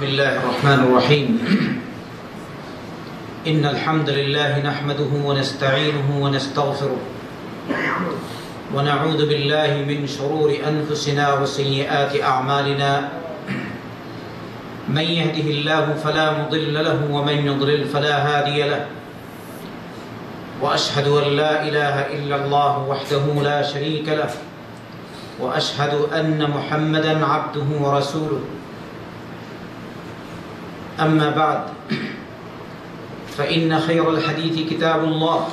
بسم الله الرحمن الرحيم إن الحمد لله نحمده ونستعينه ونستغفره ونعوذ بالله من شرور أنفسنا وسيئات أعمالنا من يهده الله فلا مضل له ومن يضلل فلا هادي له وأشهد أن لا إله إلا الله وحده لا شريك له وأشهد أن محمدًا عبده ورسوله أما بعد فإن خير الحديث كتاب الله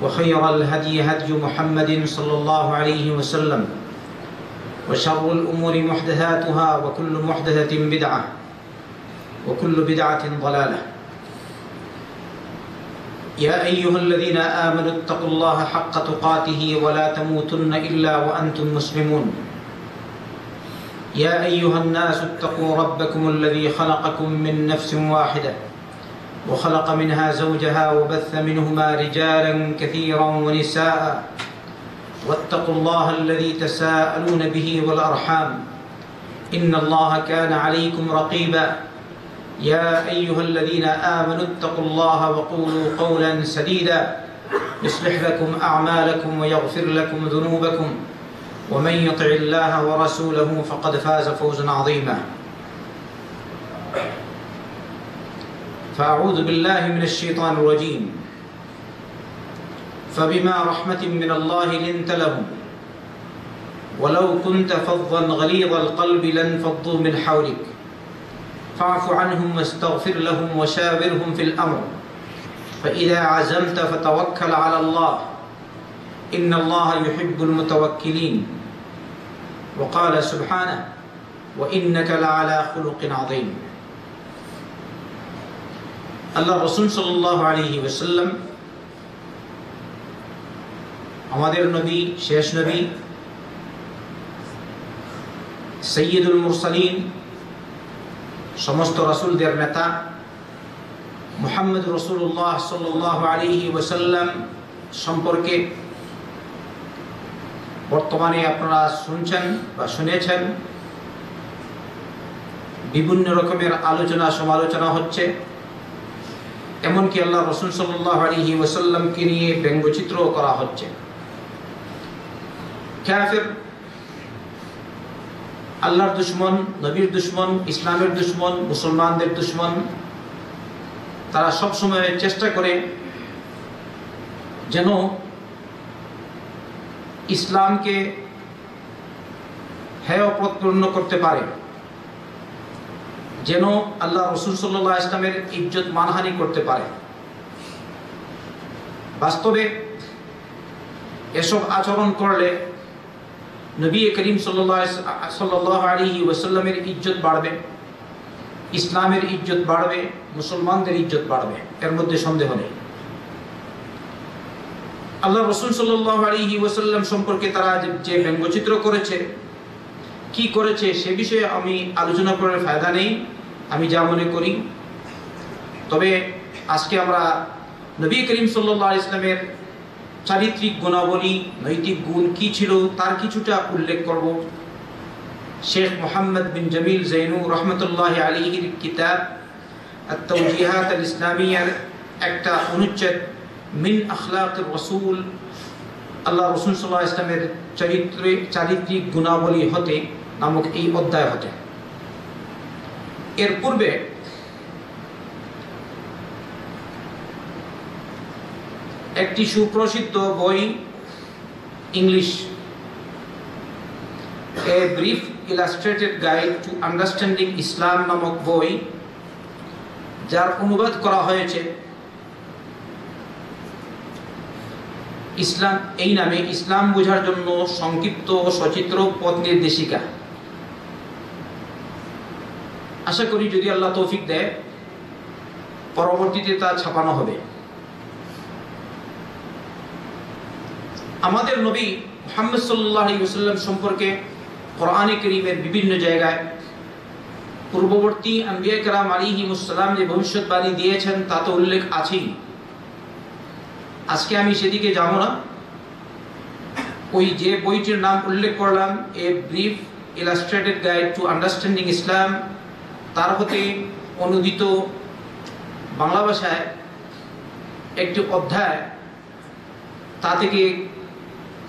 وخير الهدي هدي محمد صلى الله عليه وسلم وشر الأمور محدثاتها وكل محدثة بدعة وكل بدعة ضلالة يا أيها الذين آمنوا اتقوا الله حق تقاته ولا تموتن إلا وأنتم مسلمون يا أيها الناس اتقوا ربكم الذي خلقكم من نفس واحدة وخلق منها زوجها وبث منهما رجالا كثيرا ونساء واتقوا الله الذي تساءلون به والأرحام إن الله كان عليكم رقيبا يا أيها الذين آمنوا اتقوا الله وقولوا قولا سديدا يصلح لكم أعمالكم ويغفر لكم ذنوبكم ومن يطع الله ورسوله فقد فاز فوزا عظيما فأعوذ بالله من الشيطان الرجيم فبما رحمة من الله لنت لهم ولو كنت فظا غليظ القلب لانفضوا من حولك فاعف عنهم واستغفر لهم وشاورهم في الأمر فإذا عزمت فتوكل على الله إن الله يحب المتوكلين وقال سبحانه وإنك لعلى خلق عظيم আল্লাহ রাসূল সাল্লাল্লাহু আলাইহি ওয়াসাল্লাম আমাদের নবী, শেষ নবী, সাইয়্যিদুল মুরসালিন, সমস্ত রাসূলদের নেতা মুহাম্মদ রাসূলুল্লাহ সাল্লাল্লাহু আলাইহি ওয়াসাল্লাম সম্পর্কে বর্তমানে আপনারা শুনছেন বা শুনেছেন বিভিন্ন রকমের আলোচনা সমালোচনা হচ্ছে। এমনকি আল্লাহ রাসূল সাল্লাল্লাহু আলাইহি ওয়াসাল্লামকে নিয়ে ব্যঙ্গচিত্র করা হচ্ছে। কাফির, আল্লাহর দুশমন, নবীর দুশমন, ইসলামের দুশমন, মুসলমানদের দুশমন, তারা সবসময় চেষ্টা করে যেন ইসলামকে হেয় প্রতিপন্ন করতে পারে, যেন আল্লাহ রাসূল সাল্লাল্লাহু আলাইহি ওয়াসাল্লামের ইজ্জত মানহানি করতে পারে। বাস্তবে এসব আচরণ করলে নবী করিম সাল্লাল্লাহু আলাইহি ওয়াসাল্লামের ইজ্জত বাড়বে, ইসলামের ইজ্জত বাড়বে, মুসলমানদের ইজ্জত বাড়বে, এর মধ্যে সন্দেহ নেই। আল্লাহ রাসূল সাল্লাল্লাহু আলাইহি ওয়াসাল্লাম সম্পর্কে তারা যে ব্যঙ্গচিত্র করেছে, কি করেছে সে বিষয়ে আমি আলোচনা করার ফায়দা নেই, আমি যা মনে করি। তবে আজকে আমরা নবী করিম সাল্লাল্লাহু আলাইহি ওয়াসাল্লামের চারিত্রিক গুণাবলী, নৈতিক গুণ কি ছিল তার কিছুটা উল্লেখ করব। শেখ মুহাম্মদ বিন জামিল জাইনু রাহমাতুল্লাহি আলাইহির কিতাব আত-তাওজিহাত আল-ইসলামিয়ার একটা অনুচ্ছেদ মিন আখলাকির রাসূল, আল্লাহ রাসূল সাল্লাল্লাহু আলাইহি ওয়াসাল্লামের চারিত্রিক গুণাবলী হতে নামক এই অধ্যায় হতে। এর পূর্বে একটি সুপ্রসিদ্ধ বই, English, a brief illustrated guide to understanding Islam নামক বই, যার অনুবাদ করা হয়েছে ইসলাম এই নামে, ইসলাম বোঝার জন্য সংক্ষিপ্ত ও সচিত্র পথ নির্দেশিকা। আশা করি যদি আল্লাহ তৌফিক দেয় পরবর্তীতে তা ছাপানো হবে। আমাদের নবী মুহাম্মদ সাল্লাল্লাহু আলাইহি ওয়াসাল্লাম সম্পর্কে কোরআনে কারীমের বিভিন্ন জায়গায় পূর্ববর্তী আম্বিয়া কেরাম আলাইহিমুস সালাম যে ভবিষ্যৎবাণী দিয়েছেন তা তো উল্লেখ আছেই। আজকে আমি সেদিকে যাব না। ওই যে বইটির নাম উল্লেখ করলাম, a brief illustrated guide to understanding Islam, তার হতে অনুদিত বাংলা ভাষায় একটি অধ্যায়, তা থেকে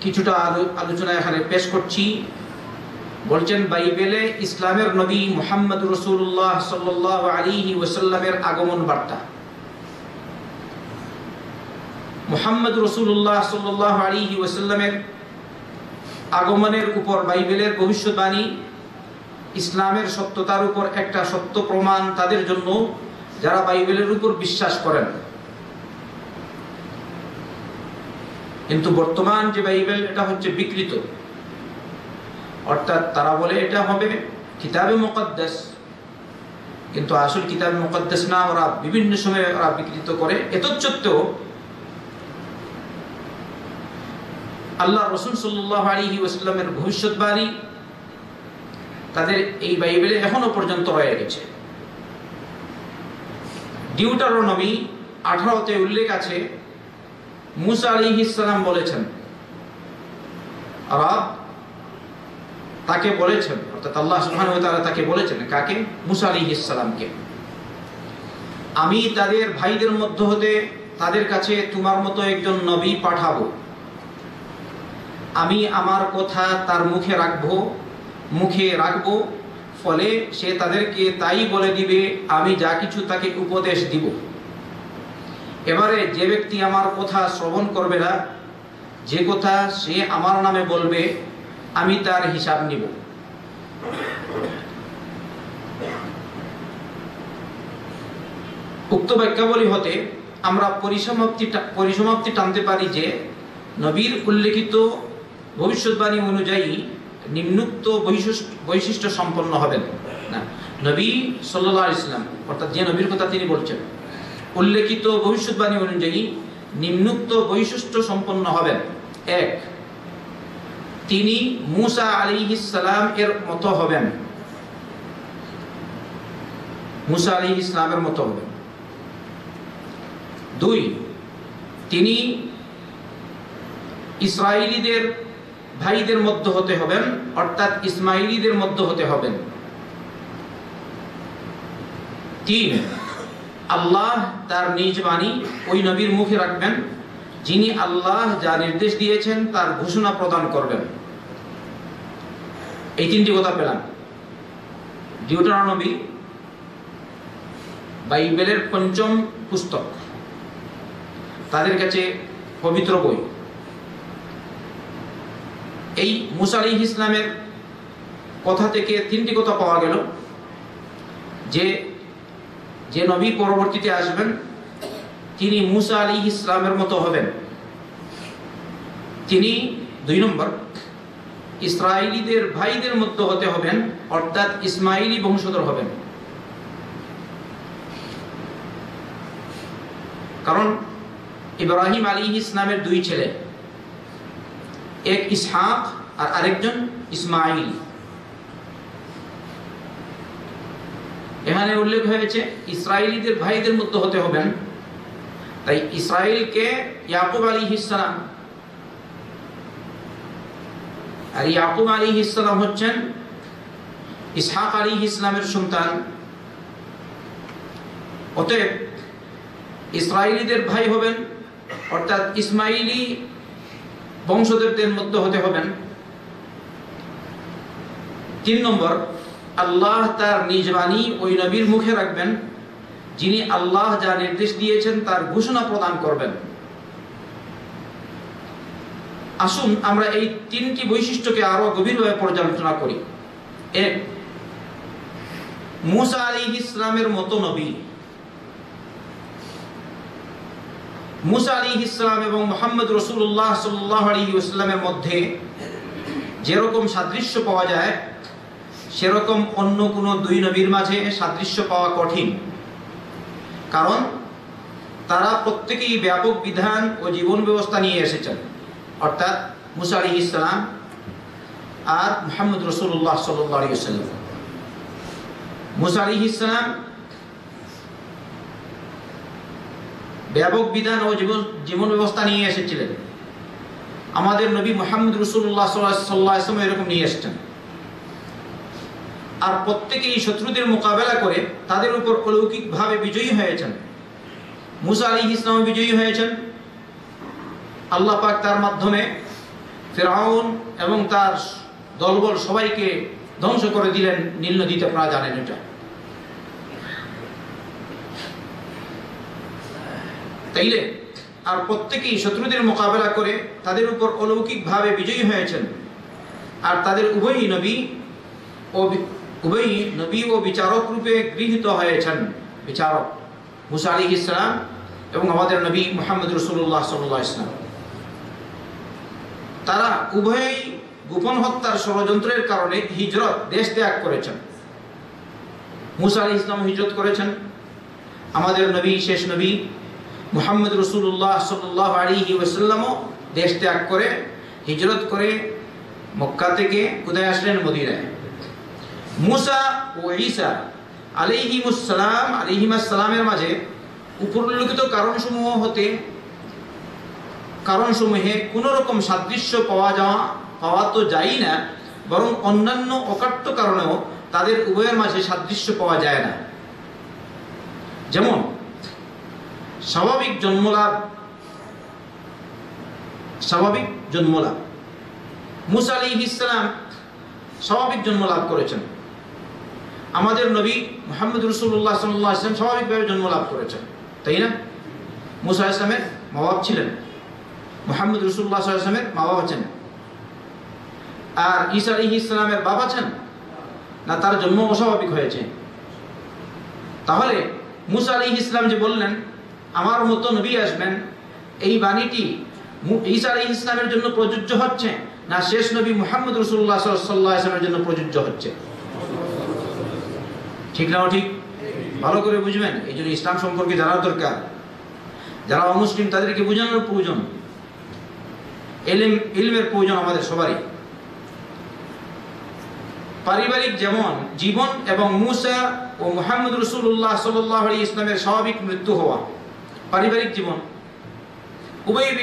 কিছুটা আলোচনা এখানে পেশ করছি। বলছেন, বাইবেলে ইসলামের নবী মুহাম্মদ রাসূলুল্লাহ সাল্লাল্লাহু আলাইহি ওয়াসাল্লামের আগমন বার্তা। মুহাম্মদ রাসূলুল্লাহ সাল্লাল্লাহু আলাইহি ওয়াসাল্লামের আগমনের উপর বাইবেলের ভবিষ্যৎবাণী ইসলামের সত্যতার উপর একটা সত্য প্রমাণ তাদের জন্য যারা বাইবেলের উপর বিশ্বাস করেন। কিন্তু বর্তমান যে বাইবেল, এটা হচ্ছে বিকৃত, অর্থাৎ তারা বলে এটা হবে কিতাবে মুকদ্দাস, কিন্তু আসল কিতাবে মুকদ্দাস না, ওরা বিভিন্ন সময়ে ওরা বিকৃত করে। এতৎসত্ত্বেও আল্লাহ রাসূল সাল্লাল্লাহু আলাইহি ওয়াসাল্লামের ভবিষ্যৎবাণী তাদের এই বাইবেলে এখনো পর্যন্ত রয়ে গেছে। ডিউটারোনমি 18-তে উল্লেখ আছে, মুসা আলাইহিস সালাম বলেছেন, রব তাকে বলেছেন, অর্থাৎ আল্লাহ সুবহানাহু ওয়া তাআলা তাকে বলেছেন, কাকে? মুসা আলাইহিস সালামকে, আমি তাদের ভাইদের মধ্য হতে তাদের কাছে তোমার মতো একজন নবী পাঠাবো। আমি আমার কথা তার মুখে রাখবো, ফলে সে তাদেরকে তাই বলে দিবে আমি যা কিছু তাকে উপদেশ দিব। এবারে যে ব্যক্তি আমার কথা শ্রবণ করবে না, যে কথা সে আমার নামে বলবে, আমি তার হিসাব নিব। উক্ত বাক্যাবলী হতে আমরা পরিসমাপ্তি টানতে পারি যে নবীর উল্লেখিত ভবিষ্যৎবাণী অনুযায়ী নিম্নোক্ত বৈশিষ্ট্য সম্পন্ন হবেন না। নবী সাল্লাল্লাহু আলাইহি ওয়াসাল্লাম, অর্থাৎ যে নবীর কথা তিনি বলছেন, উল্লেখিত ভবিষ্যৎবাণী অনুযায়ী নিম্নোক্ত বৈশিষ্ট্য সম্পন্ন হবেন। 1, তিনি মুসা আলাইহিস সালাম এর মতো হবেন, মুসা আলাইহিস সালামের মতো হবেন। 2, তিনি ইসরায়েলীদের ভাইদের মধ্য হতে হবেন, অর্থাৎ ইসমাইলীদের মধ্য হতে হবেন। 3, আল্লাহ তার নিজ বাণী ওই নবীর মুখে রাখবেন, যিনি আল্লাহ যা নির্দেশ দিয়েছেন তার ঘোষণা প্রদান করবেন। এই 3টি কথা পেলাম। ডিউটারোনমি বাইবেলের 5ম পুস্তক, তাদের কাছে পবিত্র বই। এই মুসা আলাইহিস সালামের কথা থেকে 3টি কথা পাওয়া গেল, যে নবী পরবর্তীতে আসবেন তিনি মুসা আলাইহিস সালামের মতো হবেন। তিনি 2 নম্বর ইসরায়েলীদের ভাইদের মধ্যে হতে হবেন, অর্থাৎ ইসমাইলি বংশধর হবেন। কারণ ইব্রাহিম আলাইহিস সালামের 2 ছেলে, এক ইসহাক আর আরেকজন ইসমাইল। এখানে উল্লেখ হয়েছে ইসরায়েলীদের ভাইদের মধ্যে হতে হবেন, তাই ইসরায়েলকে ইয়াকুব আলাইহিস সালাম, আর ইয়াকুব আলাইহিস সালাম হচ্ছেন ইসহাক আলাইহিস সালামের সন্তান। অতএব ইসরায়েলীদের ভাই হবেন, অর্থাৎ ইসমাইলি বংশধরদের মধ্যে হতে হবেন। 3 নম্বর, আল্লাহ তার নিজ বাণী ওই নবীর মুখে রাখবেন, যিনি আল্লাহ যা নির্দেশ দিয়েছেন তার ঘোষণা প্রদান করবেন। আসুন আমরা এই 3টি বৈশিষ্ট্যকে আরো গভীরভাবে পর্যালোচনা করি। 1, মুসা আলাইহিস সালামের মতো নবী। মুসা আলাইহিস সালাম এবং মুহাম্মদ রাসূলুল্লাহ সাল্লাল্লাহু আলাইহি ওয়াসাল্লামের মধ্যে যেরকম সাদৃশ্য পাওয়া যায়, সেরকম অন্য কোনো 2 নবীর মাঝে সাদৃশ্য পাওয়া কঠিন। কারণ তারা প্রত্যেকেই ব্যাপক বিধান ও জীবন ব্যবস্থা নিয়ে এসেছেন, অর্থাৎ মুসা আলাইহিস সালাম আর মুহাম্মদ রাসূলুল্লাহ সাল্লাল্লাহু আলাইহি ওয়াসাল্লাম। মুসা আলাইহিস সালাম ব্যাপক বিধান ও জীবন ব্যবস্থা নিয়ে এসেছিলেন। আমাদের নবী মুহাম্মদ রাসূলুল্লাহ সাল্লাল্লাহু আলাইহি ওয়াসাল্লাম এরকম নিয়ে এসেছেন। আর প্রত্যেকেই শত্রুদের মোকাবেলা করে তাদের উপর অলৌকিকভাবে বিজয়ী হয়েছেন। মুসা আলাইহিস সালাম বিজয়ী হয়েছেন। আল্লাহ পাক তার মাধ্যমে ফিরআউন এবং তার দলবল সবাইকে ধ্বংস করে দিলেন নীল নদীতে। আপনারা জানেন এটা। তাইলে আর প্রত্যেকেই শত্রুদের মোকাবেলা করে তাদের উপর অলৌকিকভাবে বিজয়ী হয়েছেন। আর তাদের উভয়ই নবী ও বিচারক রূপে গৃহীত হয়েছেন। বিচারক মুসা আলাইহিস সালাম এবং আমাদের নবী মুহাম্মদ রাসূলুল্লাহ সাল্লাল্লাহু আলাইহি ওয়াসাল্লাম। তারা উভয়ই গোপন হত্যার ষড়যন্ত্রের কারণে হিজরত, দেশ ত্যাগ করেছেন। মুসা আলাইহিস সালাম হিজরত করেছেন। আমাদের নবী, শেষ নবী মুহাম্মদ রাসূলুল্লাহ সাল্লাল্লাহু আলাইহি ওয়াসাল্লামও দেশ ত্যাগ করে হিজরত করে মক্কা থেকে কোথায় আসলেন? মদিনায়। মুসা ও ঈসা আলাইহিমাস-সালামের মাঝে উপরিল্লিখিত কারণসমূহে কোনো রকম সাদৃশ্য পাওয়া তো যায় না, বরং অন্যান্য অকাট্য কারণেও তাদের উভয়ের মাঝে সাদৃশ্য পাওয়া যায় না। যেমন স্বাভাবিক জন্মলাভ। মুসা আলাইহিস সালাম স্বাভাবিক জন্ম লাভ করেছেন। আমাদের নবী মুহাম্মদ রাসূলুল্লাহ সাল্লাল্লাহু আলাইহি ওয়াসাল্লাম স্বাভাবিকভাবে জন্ম লাভ করেছেন, তাই না? মুসা আলাইহিস সালামের মা বাবা ছিলেন, মুহাম্মদ রাসূলুল্লাহ সাল্লাল্লাহু আলাইহি ওয়াসাল্লামের মা বাবা আছেন। আর ঈসা আলাইহিস সালামের বাবা আছেন না, তার জন্ম অস্বাভাবিক হয়েছে। তাহলে মুসা আলাইহিস সালাম যে বললেন আমার মতো নবী আসবেন, এই বাণীটি ঈসা আলাইহিস সালামের জন্য প্রযোজ্য হচ্ছে না শেষ নবী মুহাম্মদ রাসূলুল্লাহ সাল্লাল্লাহু আলাইহি ওয়াসাল্লামের জন্য প্রযোজ্য হচ্ছে? ঠিক না? ঠিক ভালো করে বুঝবেন। এই জন্য ইসলাম সম্পর্কে জানার দরকার। যারা অমুসলিম তাদেরকে বোঝানোর প্রয়োজন, ইলমের প্রয়োজন আমাদের সবারই। পারিবারিক যেমন জীবন এবং মুসা ও মুহাম্মদ রাসূলুল্লাহ সাল্লাল্লাহু আলাইহি ওয়াসাল্লামের স্বাভাবিক মৃত্যু হওয়া। পারিবারিক জীবন, উভয়ই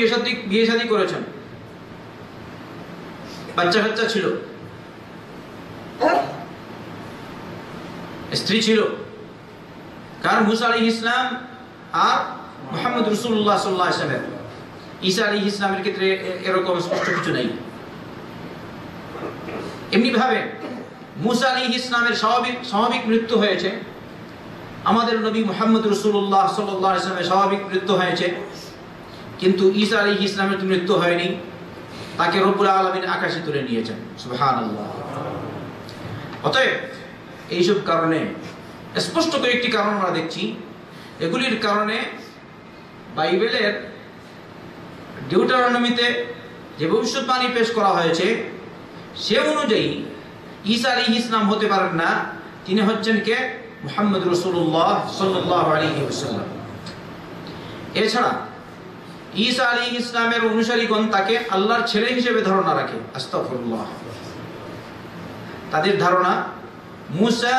বিয়ে শাদী করেছেন, বাচ্চা কাচ্চা ছিল, স্ত্রী ছিল। কার? মুসা আলাইহিস সালাম আর মুহাম্মদ রাসূলুল্লাহ সাল্লাল্লাহু আলাইহি ওয়াসাল্লাম। ঈসা আলাইহিস সালামের ক্ষেত্রে এরকম স্পষ্ট কিছু নেই। এমনি ভাবে মুসা আলাইহিস সালামের স্বাভাবিক মৃত্যু হয়েছে, আমাদের নবী মুহাম্মদ রাসূলুল্লাহ সাল্লাল্লাহু আলাইহি ওয়াসাল্লামের স্বাভাবিক মৃত্যু হয়েছে, কিন্তু ঈসা আলাইহিস সালামের মৃত্যু হয়নি। তাকে রব্বুল আলামিন আকাশে তুলে নিয়েছেন। সুবহানাল্লাহ। অতএব এইসব কারণে স্পষ্ট কয়েকটি কারণ আমরা দেখছি। এগুলির কারণে বাইবেলের ডিউটারোনমিতে যে ভবিষ্যৎবাণী পেশ করা হয়েছে সে অনুযায়ী ঈসা আলাইহিস সালাম হতে পারেন না। তিনি হচ্ছেন কে? মুহাম্মদ রাসূলুল্লাহ সাল্লাল্লাহু আলাইহি ওয়াসাল্লাম। এছাড়া ঈসা আলাইহিস সালামের অনুসারীগণ তাকে আল্লাহর ছেলে হিসেবে ধারণা রাখে। আস্তাগফিরুল্লাহ। তাদের ধারণা মুসা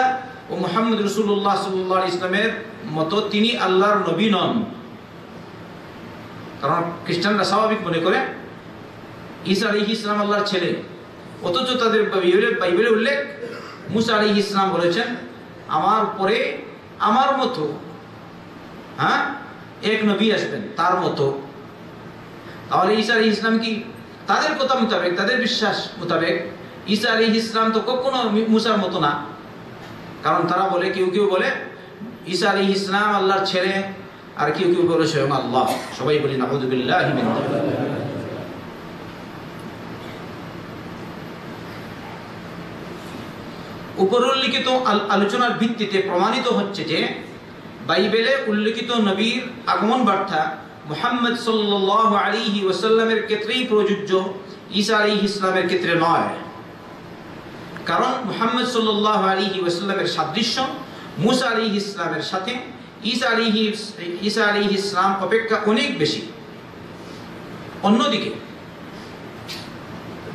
ও মুহাম্মদ রাসূলুল্লাহ সাল্লাল্লাহু আলাইহি ওয়াসাল্লামের মতো তিনি আল্লাহর নবী নন। কারণ খ্রিস্টানরা স্বাভাবিক মনে করে ঈসা আলাইহিস সালাম আল্লাহর ছেলে, অথচ তাদের বাইবেলে উল্লেখ মুসা আলাইহিস সালাম বলেছেন আমার পরে আমার মতো এক নবী আসবেন, তার মতো। তাহলে ঈসা আলাইহিস সালাম কি তাদের কথা মোতাবেক, তাদের বিশ্বাস মোতাবেক ঈসা আলাইহিস সালাম তো কখনো মুসার মতো না। কারণ তারা বলে, কেউ বলে ঈসা আলাইহিস সালাম আল্লাহর ছেলে, আর কেউ বলে স্বয়ং আল্লাহ। সবাই বলি নাউযুবিল্লাহি মিন যালিক। উপরোল্লিখিত আলোচনার ভিত্তিতে প্রমাণিত হচ্ছে যে বাইবেলে উল্লেখিত নবীর আগমন বার্তা মুহাম্মদ সাল্লাল্লাহু আলাইহি ওয়াসাল্লামের ক্ষেত্রেই প্রযোজ্য, ঈসা আলাইহিস সালামের ক্ষেত্রে নয়। কারণ মুহাম্মদ সাল্লাল্লাহু আলাইহি ওয়াসাল্লামের সাদৃশ্য মুসা আলাইহিস সালামের সাথে ঈসা আলাইহিস সালাম অপেক্ষা অনেক বেশি। অন্যদিকে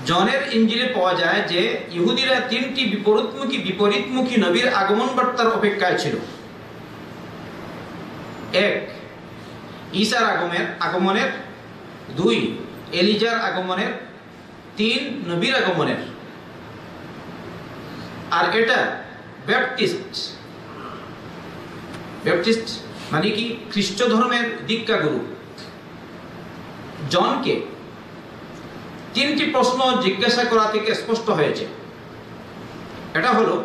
জনের ইঞ্জিলে পাওয়া যায় যে ইহুদিরা তিনটি বিপরীতমুখী নবীর আগমন বার্তার অপেক্ষায় ছিল। এক, ঈসার আগমনের। দুই, এলিজার আগমনের। তিন, নবীর আগমনের। আর এটা ব্যাপটিস্ট। ব্যাপটিস্ট মানে কি? খ্রিস্ট ধর্মের দীক্ষা গুরু জনকে 3টি প্রশ্ন জিজ্ঞাসা করা থেকে স্পষ্ট হয়েছে। এটা হলো,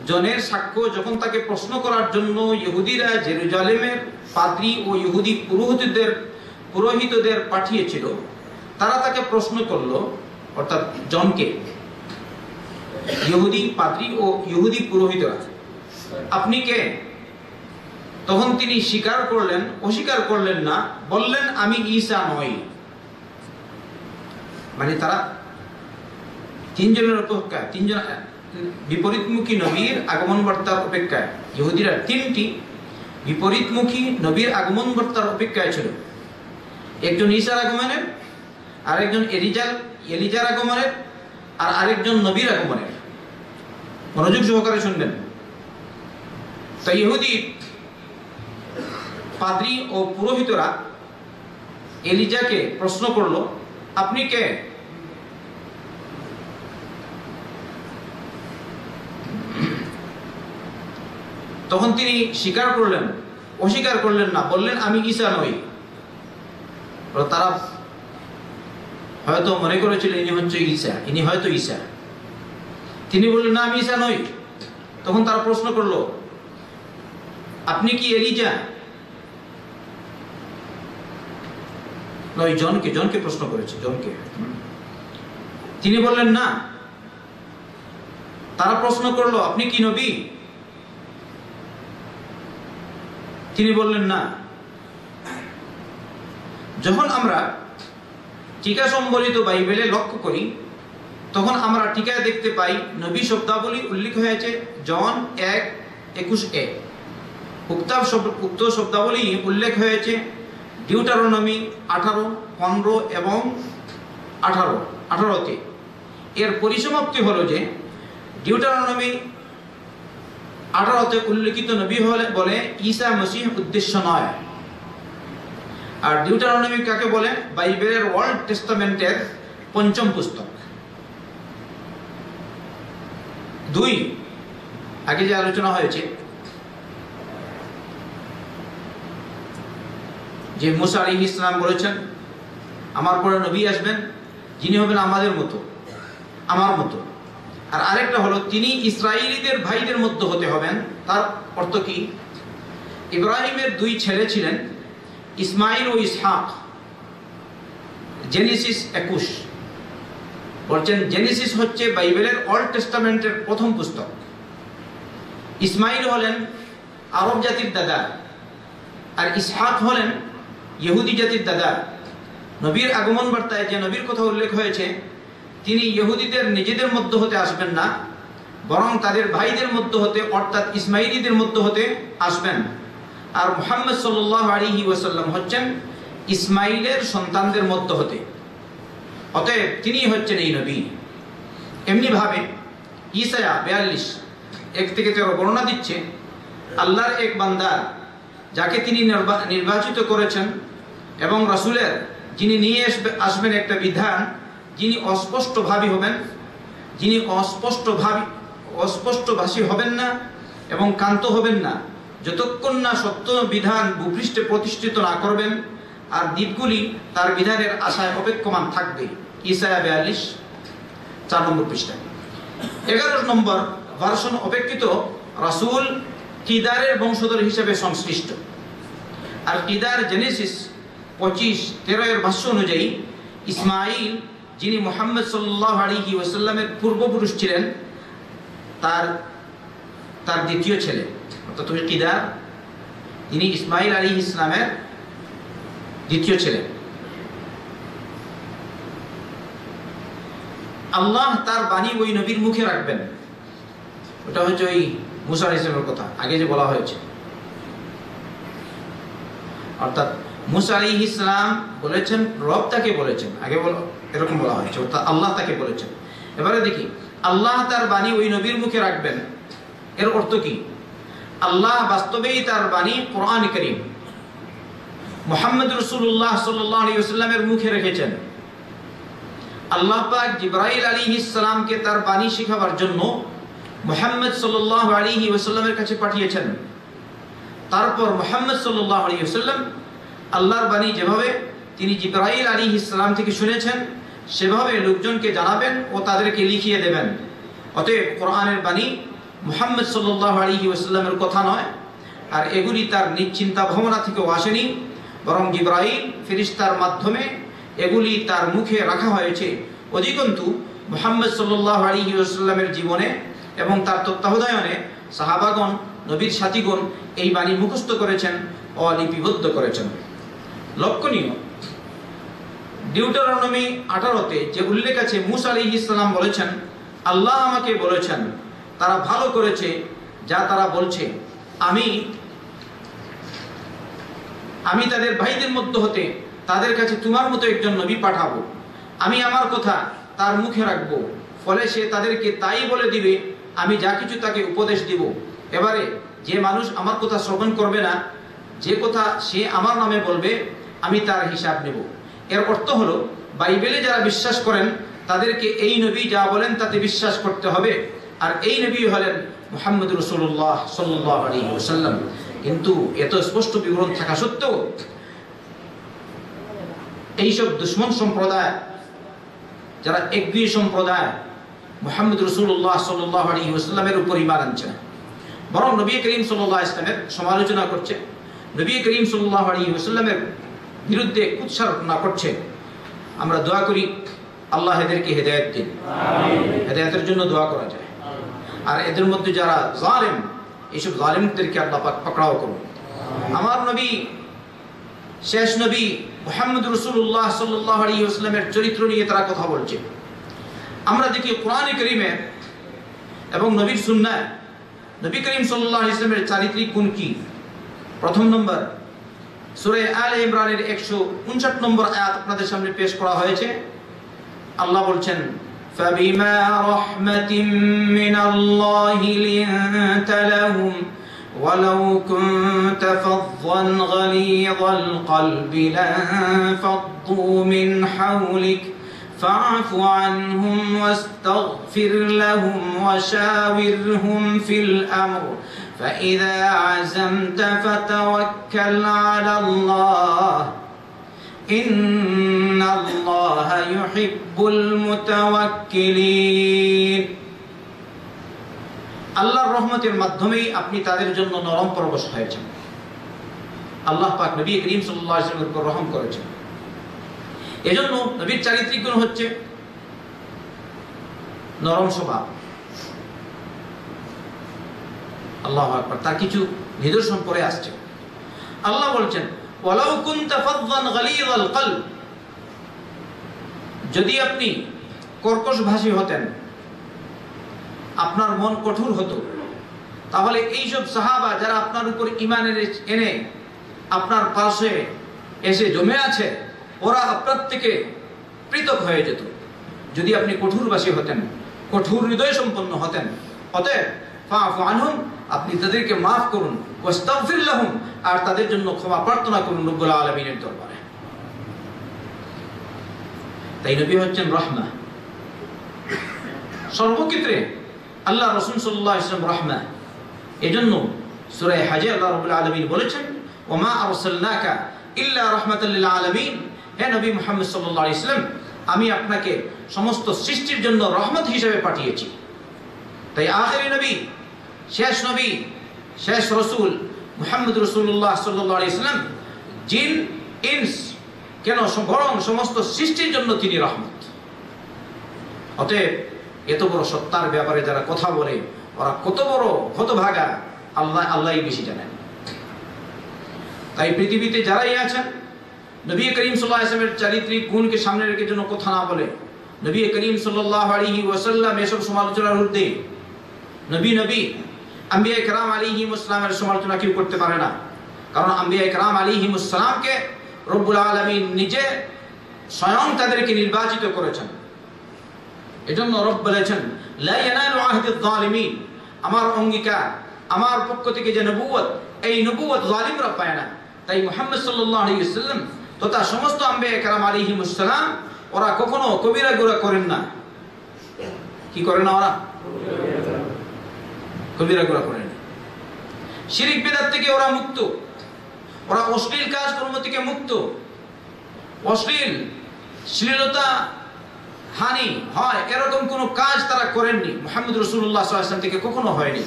জনের সাক্ষ্য যখন তাকে প্রশ্ন করার জন্য ইহুদিরা জেরুজালেমের পাদ্রী ও ইহুদি পুরোহিতদের পাঠিয়েছিল, তারা তাকে প্রশ্ন করলো, অর্থাৎ জনকে, ইহুদি পাদ্রী ও ইহুদি পুরোহিতরা, আপনি কে? তখন তিনি অস্বীকার করলেন না, বললেন আমি ঈসা নই। মানে তারা 3 জনের অপেক্ষায়, 3 জন বিপরীতমুখী নবীর আগমন বার্তার অপেক্ষায়, ইহুদিরা 3টি বিপরীতমুখী নবীর আগমন বার্তার অপেক্ষায় ছিল। একজন ঈসার আগমনের, আরেকজন এলিজার আগমনের, আর আরেকজন নবীর আগমনের। মনোযোগ সহকারে শুনবেন। তো ইহুদি পাদ্রী ও পুরোহিতরা এলিজাকে প্রশ্ন করলো, আপনি কে? তখন তিনি অস্বীকার করলেন না, বললেন আমি ঈসা নই। তারা হয়তো মনে করেছিল ইনি হয়তো ঈসা। তিনি বললেন না, আমি ঈসা নই। তখন তারা প্রশ্ন করলো, আপনি কি এলিজা? নয়, জনকে প্রশ্ন করেছে, জনকে। তিনি বললেন না। তারা প্রশ্ন করলো, আপনি কি নবী? তিনি বললেন না। যখন আমরা টিকা সম্বলিত বাইবেলে লক্ষ্য করি, তখন আমরা টিকায় দেখতে পাই নবী শব্দাবলী উল্লেখ হয়েছে জন 1:21-এ। উক্ত শব্দাবলী উল্লেখ হয়েছে ডিউটারোনমি 18, 15 এবং 18-তে। এর পরিসমাপ্তি হলো যে ডিউটারোনমি 18-তে উল্লেখিত নবী বলে ঈসা মসীহ উদ্দেশ্য নয়। আর ডিউটারোনমি কাকে বলে? বাইবেলের ওল্ড টেস্টামেন্টের 5ম পুস্তক। 2, আগে যে আলোচনা হয়েছে যে মুসা আলাইহিস সালাম বলেছেন, আমার পরে নবী আসবেন যিনি হবেন আমাদের মতো, আমার মতো। আর আরেকটা হলো, তিনি ইসরায়েলীদের ভাইদের মধ্যে হতে হবেন। তার অর্থ কি? ইব্রাহিমের 2 ছেলে ছিলেন, ইসমাইল ও ইসহাক। জেনেসিস 21 বলছেন, জেনেসিস হচ্ছে বাইবেলের ওল্ড টেস্টামেন্টের 1ম পুস্তক। ইসমাইল হলেন আরব জাতির দাদা, আর ইসহাক হলেন ইহুদি জাতির দাদা। নবীর আগমন বার্তায় যে নবীর কথা উল্লেখ হয়েছে, তিনি ইহুদিদের নিজেদের মধ্য হতে আসবেন না, বরং তাদের ভাইদের মধ্য হতে, অর্থাৎ ইসমাইলীদের মধ্য হতে আসবেন। আর মুহাম্মদ সাল্লাল্লাহু আলাইহি ওয়াসাল্লাম হচ্ছেন ইসমাইলের সন্তানদের মধ্য হতে। অতএব তিনি হচ্ছেন এই নবী। এমনি ভাবে ঈসায়া 42:1-13 বর্ণনা দিচ্ছে, আল্লাহর এক বান্দা যাকে তিনি নির্বাচিত করেছেন এবং রাসূলের যিনি নিয়ে আসবেন একটা বিধান, যিনি অস্পষ্টভাষী হবেন না এবং কান্ত হবেন না, যতক্ষণ না সত্য বিধান ভূপৃষ্ঠে প্রতিষ্ঠিত না করবেন, আর দ্বীপগুলি তার বিধানের আশায় অপেক্ষমান থাকবে। ঈসায়া 42, 4 নম্বর পৃষ্ঠা। 11 নম্বর ভার্সন অপেক্ষিত রাসূল কিদারের বংশধর হিসেবে সংশ্লিষ্ট। আর কিদার জেনেসিস 25:13 এর ভাষ্য অনুযায়ী ইসমাইল, যিনি মুহাম্মদ সাল্লাল্লাহু আলাইহি ওয়াসাল্লামের পূর্বপুরুষ ছিলেন, তার 2য় ছেলে। অর্থাৎ কিদার, যিনি ইসমাইল আলাইহিস সালামের 2য় ছেলে। আল্লাহ তার বাণী ওই নবীর মুখে রাখবেন। ওটা হচ্ছে ওই মুসা আলাইহিস সালামের কথা আগে যে বলা হয়েছে। অর্থাৎ মুসা আলাইহিস সালাম বলেছেন, রব তাকে বলেছেন, আগে এরকম বলা হয়েছে, অর্থাৎ আল্লাহ তাকে বলেছেন। এবারে দেখি, আল্লাহ তার বাণী ওই নবীর মুখে রাখবেন, এর অর্থ কি? আল্লাহ বাস্তবেই তার বাণী কোরআন কারীম মুহাম্মদ রাসূলুল্লাহ সাল্লাল্লাহু আলাইহি ওয়াসাল্লামের মুখে রেখেছেন। আল্লাহ পাক জিবরাইল আলাইহিস সালামকে তার বাণী শেখাবার জন্য মুহাম্মদ সাল্লাল্লাহু আলাইহি ওয়াসাল্লামের কাছে পাঠিয়েছেন। তারপর মুহাম্মদ সাল্লাল্লাহু আলাইহি ওয়াসাল্লাম আল্লাহর বাণী যেভাবে তিনি জিবরাইল আলাইহিস সালাম থেকে শুনেছেন সেভাবে লোকজনকে জানাবেন ও তাদেরকে লিখিয়ে দেবেন। অতএব কোরআনের বাণী মুহাম্মদ সাল্লাল্লাহু আলাইহি ওয়াসাল্লামের কথা নয়, আর এগুলি তার নিজ চিন্তা ভাবনা থেকেও আসেনি, বরং জিবরাইল ফেরেশতার মাধ্যমে এগুলি তার মুখে রাখা হয়েছে। অধিকন্তু মুহাম্মদ সাল্লাল্লাহু আলাইহি ওয়াসাল্লামের জীবনে এবং তার তত্ত্বাবধানে সাহাবাগণ, নবীর সাথীগণ এই বাণী মুখস্থ করেছেন ও লিপিবদ্ধ করেছেন। লক্ষণীয়, ডিউটেরোনমি 18-তে যে উল্লেখ আছে, মূসা আলাইহিস সালাম বলেছেন, আল্লাহ আমাকে বলেছেন তারা ভালো করেছে যা তারা বলছে, আমি তাদের ভাইদের মধ্য হতে তাদের কাছে তোমার মতো একজন নবী পাঠাবো। আমি আমার কথা তার মুখে রাখবো, ফলে সে তাদেরকে তাই বলে দিবে আমি যা কিছু তাকে উপদেশ দিব। এবারে যে মানুষ আমার কথা শ্রবণ করবে না, যে কথা সে আমার নামে বলবে, আমি তার হিসাব নেব। এর অর্থ হলো বাইবেলে যারা বিশ্বাস করেন তাদেরকে এই নবী যা বলেন তাতে বিশ্বাস করতে হবে, আর এই নবী হলেন মুহাম্মদ রাসূলুল্লাহ সাল্লাল্লাহু আলাইহি ওয়াসাল্লাম। কিন্তু এত স্পষ্ট বিবরণ থাকা সত্ত্বেও এইসব দুশমন সম্প্রদায়, যারা একগুঁয়ে সম্প্রদায়, মুহাম্মদ রাসূলুল্লাহ সাল্লাল্লাহু আলাইহি ওয়াসাল্লামের উপর ঈমান আনছে না, বরং নবী করিম সাল্লাল্লাহু আলাইহি ওয়াসাল্লামের সমালোচনা করছে, নবী করিম সাল্লাল্লাহু আলাইহি ওয়াসাল্লামের বিরুদ্ধে কুৎসারটনা করছে। আমরা দোয়া করি আল্লাহ এদেরকে হেদায়েত দিন, হেদায়েতের জন্য দোয়া করা যায়। আর এদের মধ্যে যারা জালেম, এইসব জালেমদেরকে আল্লাহ পাক পাকড়াও করুন। আমার নবী, শেষ নবী মুহাম্মদ রাসূলুল্লাহ সাল্লাল্লাহু আলাইহি ওয়াসাল্লামের চরিত্র নিয়ে তারা কথা বলছে। আমরা দেখি কোরআনে কারীমে এবং নবীর সুন্নায় নবী করিম সাল্লাল্লাহু আলাইহি ওয়াসাল্লামের চারিত্রিক গুণ কি। প্রথম নম্বর, সূরা আলে ইমরানের 159 নম্বর আয়াত আপনাদের সামনে পেশ করা হয়েছে। আল্লাহ বলছেন, فَبِمَا رَحْمَةٍ مِّنَ اللَّهِ لِنتَ لَهُمْ وَلَوْ كُنتَ فَظًّا غَلِيظَ الْقَلْبِ لَانفَضُّوا مِنْ حَوْلِكَ فَاعْفُ عَنْهُمْ وَاسْتَغْفِرْ لَهُمْ وَشَاوِرْهُمْ فِي الْأَمْرِ فَإِذَا عَزَمْتَ فَتَوَكَّلْ عَلَى اللَّهِ إِنَّ اللَّهَ يُحِبُّ الْمُتَوَكِّلِينَ। আল্লাহর রহমতের মাধ্যমেই আপনি তাদের জন্য নরম পরবশ হয়েছেন। আল্লাহ পাক নবী করিম সাল্লাল্লাহু আলাইহি ওয়াসাল্লামের উপর রহম করেছেন। এজন্য নবীর চারিত্রিক গুণ হচ্ছে নরম স্বভাব। আল্লাহু আকবার। তার কিছু নিদর্শন পরে আসছে। আল্লাহ বলছেন, ওয়ালাউ কুনতা ফাযযান গালিযাল কলব, যদি আপনি কর্কশভাষী হতেন, আপনার মন কঠোর হতো, তাহলে এইসব সাহাবা যারা আপনার উপর ঈমান এনে আপনার পাশে এসে জমে আছে, ওরা আপনার থেকে পৃথক হয়ে যেত। যদি আপনি কঠোরভাষী হতেন, কঠোর হৃদয় সম্পন্ন হতেন। অতএব ফাআফু আনহুম, আপনি তাদেরকে মাফ করুন, ওয়াস্তাগফির লাহুম, আর তাদের জন্য ক্ষমা প্রার্থনা করুন রব্বুল আলামিনের দরবারে। তাই নবী হচ্ছেন রহমা। সর্বক্ষেত্রে আল্লাহ রাসূল সাল্লাল্লাহু আলাইহি ওয়াসাল্লাম রহমা। এজন্য সূরা হজে আল্লাহ রাব্বুল আলামিন বলেছেন, ওমা আরসালনাকা ইল্লা রাহমাতাল লিল আলামিন, হে নবী মুহাম্মদ সাল্লাল্লাহু আলাইহি ওয়াসাল্লাম, আমি আপনাকে সমস্ত সৃষ্টির জন্য রহমত হিসেবে পাঠিয়েছি। তাই আখিরি নবী, শেষ নবী, শেষ রাসূল মুহাম্মদ রাসূলুল্লাহ সাল্লাল্লাহু আলাইহি ওয়াসাল্লাম জিন ইনস কেন বরং সমস্ত সৃষ্টির জন্য তিনি রহমত। অতএব এত বড় সত্তার ব্যাপারে যারা কথা বলে ওরা কত বড় হতভাগা, আল্লাহই বেশি জানেন। তাই পৃথিবীতে যারাই আছেন, নবী করিম সাল্লাল্লাহু আলাইহি ওয়াসাল্লামের চারিত্রিক গুণকে সামনে রেখে যেন কথা না বলে। নবী করিম সাল্লাল্লাহু আলাইহি ওয়াসাল্লাম এসব সমালোচনার ঊর্ধ্বে। নবী আম্বিয়া কেরাম আলাইহিমুস সালামের সমালোচনা কেউ করতে পারে না, কারণ আম্বিয়া কেরাম আলাইহিমুস সালামকে রব্বুল আলামিন নিজে স্বয়ং তাদেরকে নির্বাচিত করেছেন। এজন্য রব বলেছেন, লা ইয়ানালু আহদিয যালিমিন, আমার অঙ্গীকার, আমার পক্ষ থেকে যে নবুয়ত, এই নবুয়ত জালিমরা পায় না। তাই মুহাম্মদ সাল্লাল্লাহু আলাইহি ওয়াসাল্লাম তথা সমস্ত আম্বিয়া কেরাম আলাইহিমুস সালাম ওরা কখনো কবিরা গুনাহ করেন না। কি করে না ওরা? কবিরা গুনাহ করেনি। শিরক বিদআত থেকে ওরা মুক্ত, ওরা অশ্লীল কাজ কর্ম থেকে মুক্ত। অশ্লীল শ্লীলতা হানি হয় এরকম কোনো কাজ তারা করেননি, মুহাম্মদ রাসূলুল্লাহ সাল্লাল্লাহু আলাইহি ওয়াসাল্লাম থেকে কখনো হয়নি।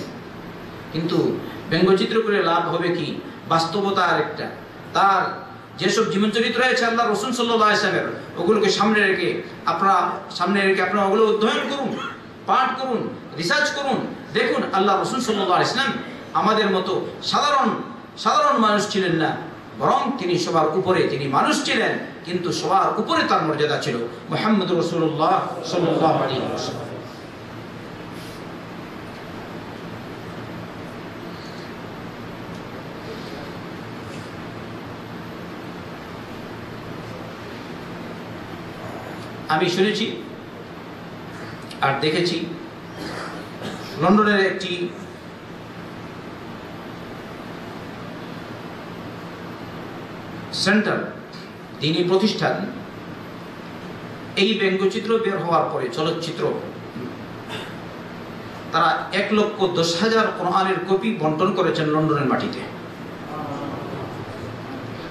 কিন্তু ব্যঙ্গচিত্র করে লাভ হবে কি? বাস্তবতা আরেকটা। তার যেসব জীবন চরিত্র রয়েছে আল্লাহ রাসূল সাল্লাল্লাহু আলাইহি ওয়াসাল্লামের, ওগুলোকে সামনে রেখে আপনারা ওগুলো অধ্যয়ন করুন, পাঠ করুন, রিসার্চ করুন, দেখুন আল্লাহ রাসূল সাল্লাল্লাহু আলাইহি ওয়াসাল্লাম আমাদের মতো সাধারণ মানুষ ছিলেন না, বরং তিনি সবার উপরে, তিনি মানুষ ছিলেন কিন্তু সবার উপরে তার মর্যাদা ছিল। মুহাম্মদ রাসূলুল্লাহ সাল্লাল্লাহু আলাইহি ওয়াসাল্লাম। আমি শুনেছি আর দেখেছি লন্ডনের একটি সেন্টার, দ্বীনি প্রতিষ্ঠান, এই ব্যঙ্গচিত্র বের হওয়ার পরে চলচ্চিত্র তারা 1,10,000 কোরআনের কপি বন্টন করেছেন লন্ডনের মাটিতে।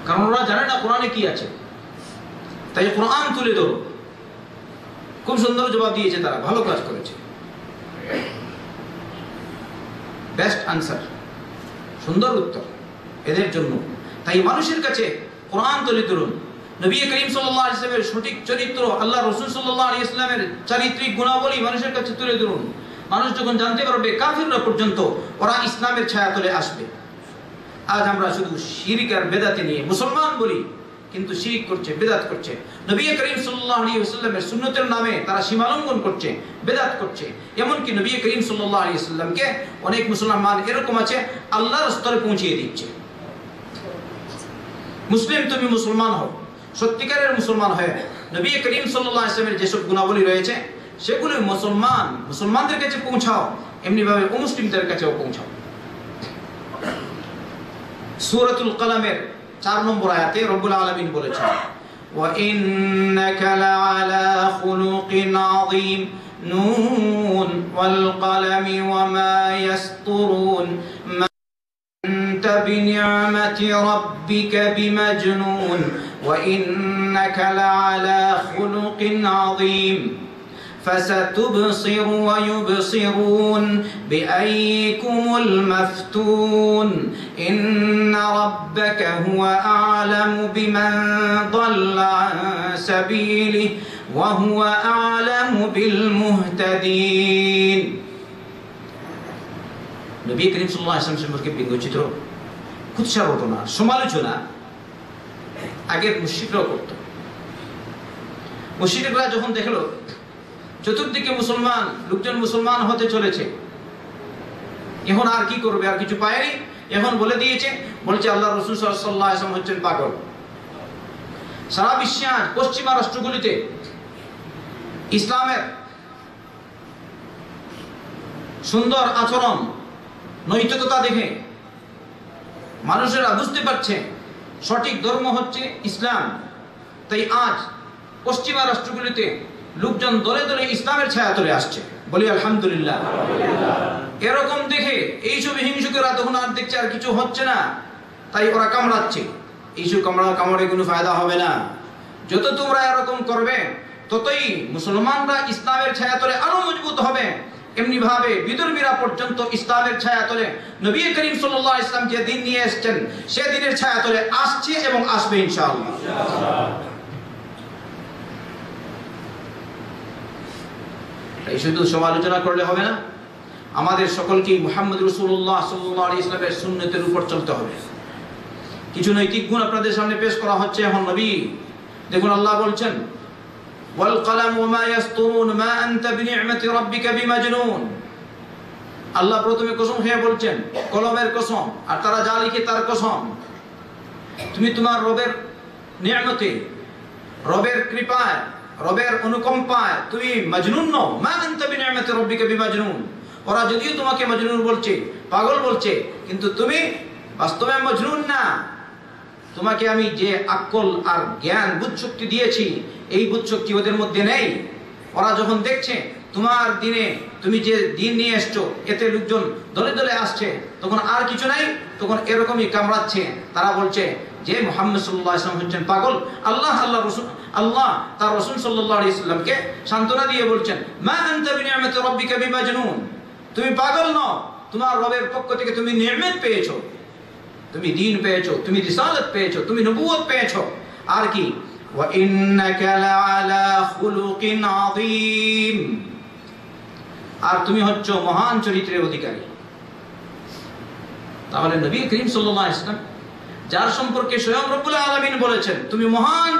কারণ ওরা জানে না কোরআনে কি আছে, তাই কোরআন তুলে ধরো। খুব সুন্দর জবাব দিয়েছে তারা, ভালো কাজ করেছে, বেস্ট আনসার, সুন্দর উত্তর এদের জন্য। তাই মানুষের কাছে কোরআন তুলে ধরুন, নবী করিম সাল্লাল্লাহু আলাইহি ওয়াসাল্লামের সঠিক চরিত্র, আল্লাহ রাসূল সাল্লাল্লাহু আলাইহি ওয়াসাল্লামের চারিত্রিক গুণাবলী মানুষের কাছে তুলে ধরুন। মানুষ যখন জানতে পারবে, কাফিররা পর্যন্ত ওরা ইসলামের ছায়াতলে আসবে। আজ আমরা শুধু শিরক আর বেদাতে নিয়ে মুসলমান বলি, কিন্তু শিরক করছে, বেদাত করছে। নবী করিম সাল্লাল্লাহু আলাইহি ওয়াসাল্লামের সুন্নতের নামে তারা সীমালঙ্ঘন করছে, বেদাত করছে। এমনকি নবী করিম সাল্লাল্লাহু আলাইহি ওয়াসাল্লামকে অনেক মুসলমান এরকম আছে আল্লাহর স্তরে পৌঁছিয়ে দিচ্ছে। মুসলিম তুমি মুসলমান হও, সত্যিকারের মুসলমান হয়ে নবী করিম সাল্লাল্লাহু আলাইহি ওয়াসাল্লামের যেসব গুণাবলী রয়েছে সেগুলো মুসলমানদের কাছে পৌঁছাও, এমনি ভাবে অমুসলিমদের কাছেও পৌঁছাও। সূরাতুল কলমের 4 নম্বর আয়াতে রব্বুল আলামিন বলেছেন, ওয়া ইন্নাকা লাআলা খুলুকিন আযীম নুন ওয়াল কলমি ওয়া মা ইয়াসতুরুন আনতা বিনি'মাতি রাব্বিকা বিমাজনুন ওয়া ইন্নাকা লাআলা খুলুকিন আযীম فستبصر ويبصرون بأيكم المفتون إن ربك هو أعلم بمن ضل عن سبيله وهو أعلم بالمهتدين। নবী করিম সাল্লাল্লাহু আলাইহি ওয়াসাল্লাম সম্পর্কে ব্যঙ্গচিত্র, কুৎসা ঘটনা, সমালোচনা আগের মুশরিকরাও করত। মুশরিকরা যখন দেখলো চতুর্দিকে লোকজন মুসলমান হতে চলেছে, এখন আর কি করবে, আর কিছু পায়নি, এখন বলছে আল্লাহ রাসূল সাল্লাল্লাহু আলাইহি ওয়াসাল্লাম হচ্ছেন পাগল। সারা বিশ্বে আজ পশ্চিমা রাষ্ট্রগুলিতে ইসলামের সুন্দর আচরণ, নৈতিকতা দেখে মানুষেরা বুঝতে পারছে সঠিক ধর্ম হচ্ছে ইসলাম। তাই আজ পশ্চিমা রাষ্ট্রগুলিতে লোকজন দলে দলে ইসলামের ছায়াতলে আসছে, বলি আলহামদুলিল্লাহ। এরকম দেখে এইসব হিংসুকেরা তখন আর দেখছে আর কিছু হচ্ছে না, তাই ওরা কামড়াচ্ছে। এইসব কামড়ে কোনো ফায়দা হবে না। যত তোমরা এরকম করবে ততই মুসলমানরা ইসলামের ছায়াতলে আরো মজবুত হবে। এমনি ভাবে বিদর্মীরা পর্যন্ত ইসলামের ছায়াতলে নবী করিম সাল্লাল্লাহু আলাইহি ওয়াসাল্লাম যে দিন নিয়ে এসেছেন সে দিনের ছায়াতলে আসছে এবং আসবে ইনশাআল্লাহ। এই শুধু সমালোচনা করলে হবে না, আমাদের সকলকে মুহাম্মদ রাসূলুল্লাহ সাল্লাল্লাহু আলাইহি ওয়াসাল্লামের সুন্নতের উপর চলতে হবে। কিছু নৈতিক গুণ আপনাদের সামনে পেশ করা হচ্ছে এখন। নবী দেখুন আল্লাহ বলছেন, ওয়াল কলম ওয়া মা ইয়াসতুরুন মা আনতা বিনি'মাতি রাব্বিকা বিমাজনুন। আল্লাহ প্রথমে কসম খেয়ে বলছেন, কলমের কসম, আর তারা যা লিখে তার কসম। তুমি তোমার রবের নিয়ামতে, রবের কৃপায়, রবের অনুকম্পায় তুমি মজনুন নও। মা আনতা বিনি'মাতি রাব্বিকা বিমাজনুন। ওরা যদিও তোমাকে মজনুন বলছে, পাগল বলছে, কিন্তু তুমি বাস্তবে মজনুন না। তোমাকে আমি যে আকল আর জ্ঞান বুদ্ধ শক্তি দিয়েছি, এই বুদ্ধ শক্তি ওদের মধ্যে নেই। ওরা যখন দেখছে তোমার দিনে তুমি যে দিন নিয়ে এসছো এতে লোকজন দলে দলে আসছে, তখন আর কিছু নাই, তখন এরকমই কামড়াচ্ছে। তারা বলছে যে মুহাম্মদ সাল্লাল্লাহু আলাইহি ওয়াসাল্লাম হচ্ছেন পাগল। আল্লাহ তার রাসূল সাল্লাল্লাহু আলাইহি ওয়াসাল্লামকে সান্ত্বনা দিয়ে বলছেন, মা আনতা বিনিআমাতি রাব্বিকা বিমাজনুন, তুমি পাগল নও, তোমার রবের পক্ষ থেকে তুমি নিয়ামত পেয়েছো, তুমি দ্বীন পেয়েছো, তুমি রিসালাত পেয়েছো, তুমি নবুয়ত পেয়েছো। আর কি, ওয়া ইন্নাকা লাআলা খুলুকিন আযীম, আর তুমি হচ্ছো মহান চরিত্রের অধিকারী। তাহলে নবী করিম সাল্লাল্লাহু আলাইহি ওয়াসাল্লাম যার সম্পর্কে স্বয়ং রব্বুল আলামিন বলেছেন তুমি মহান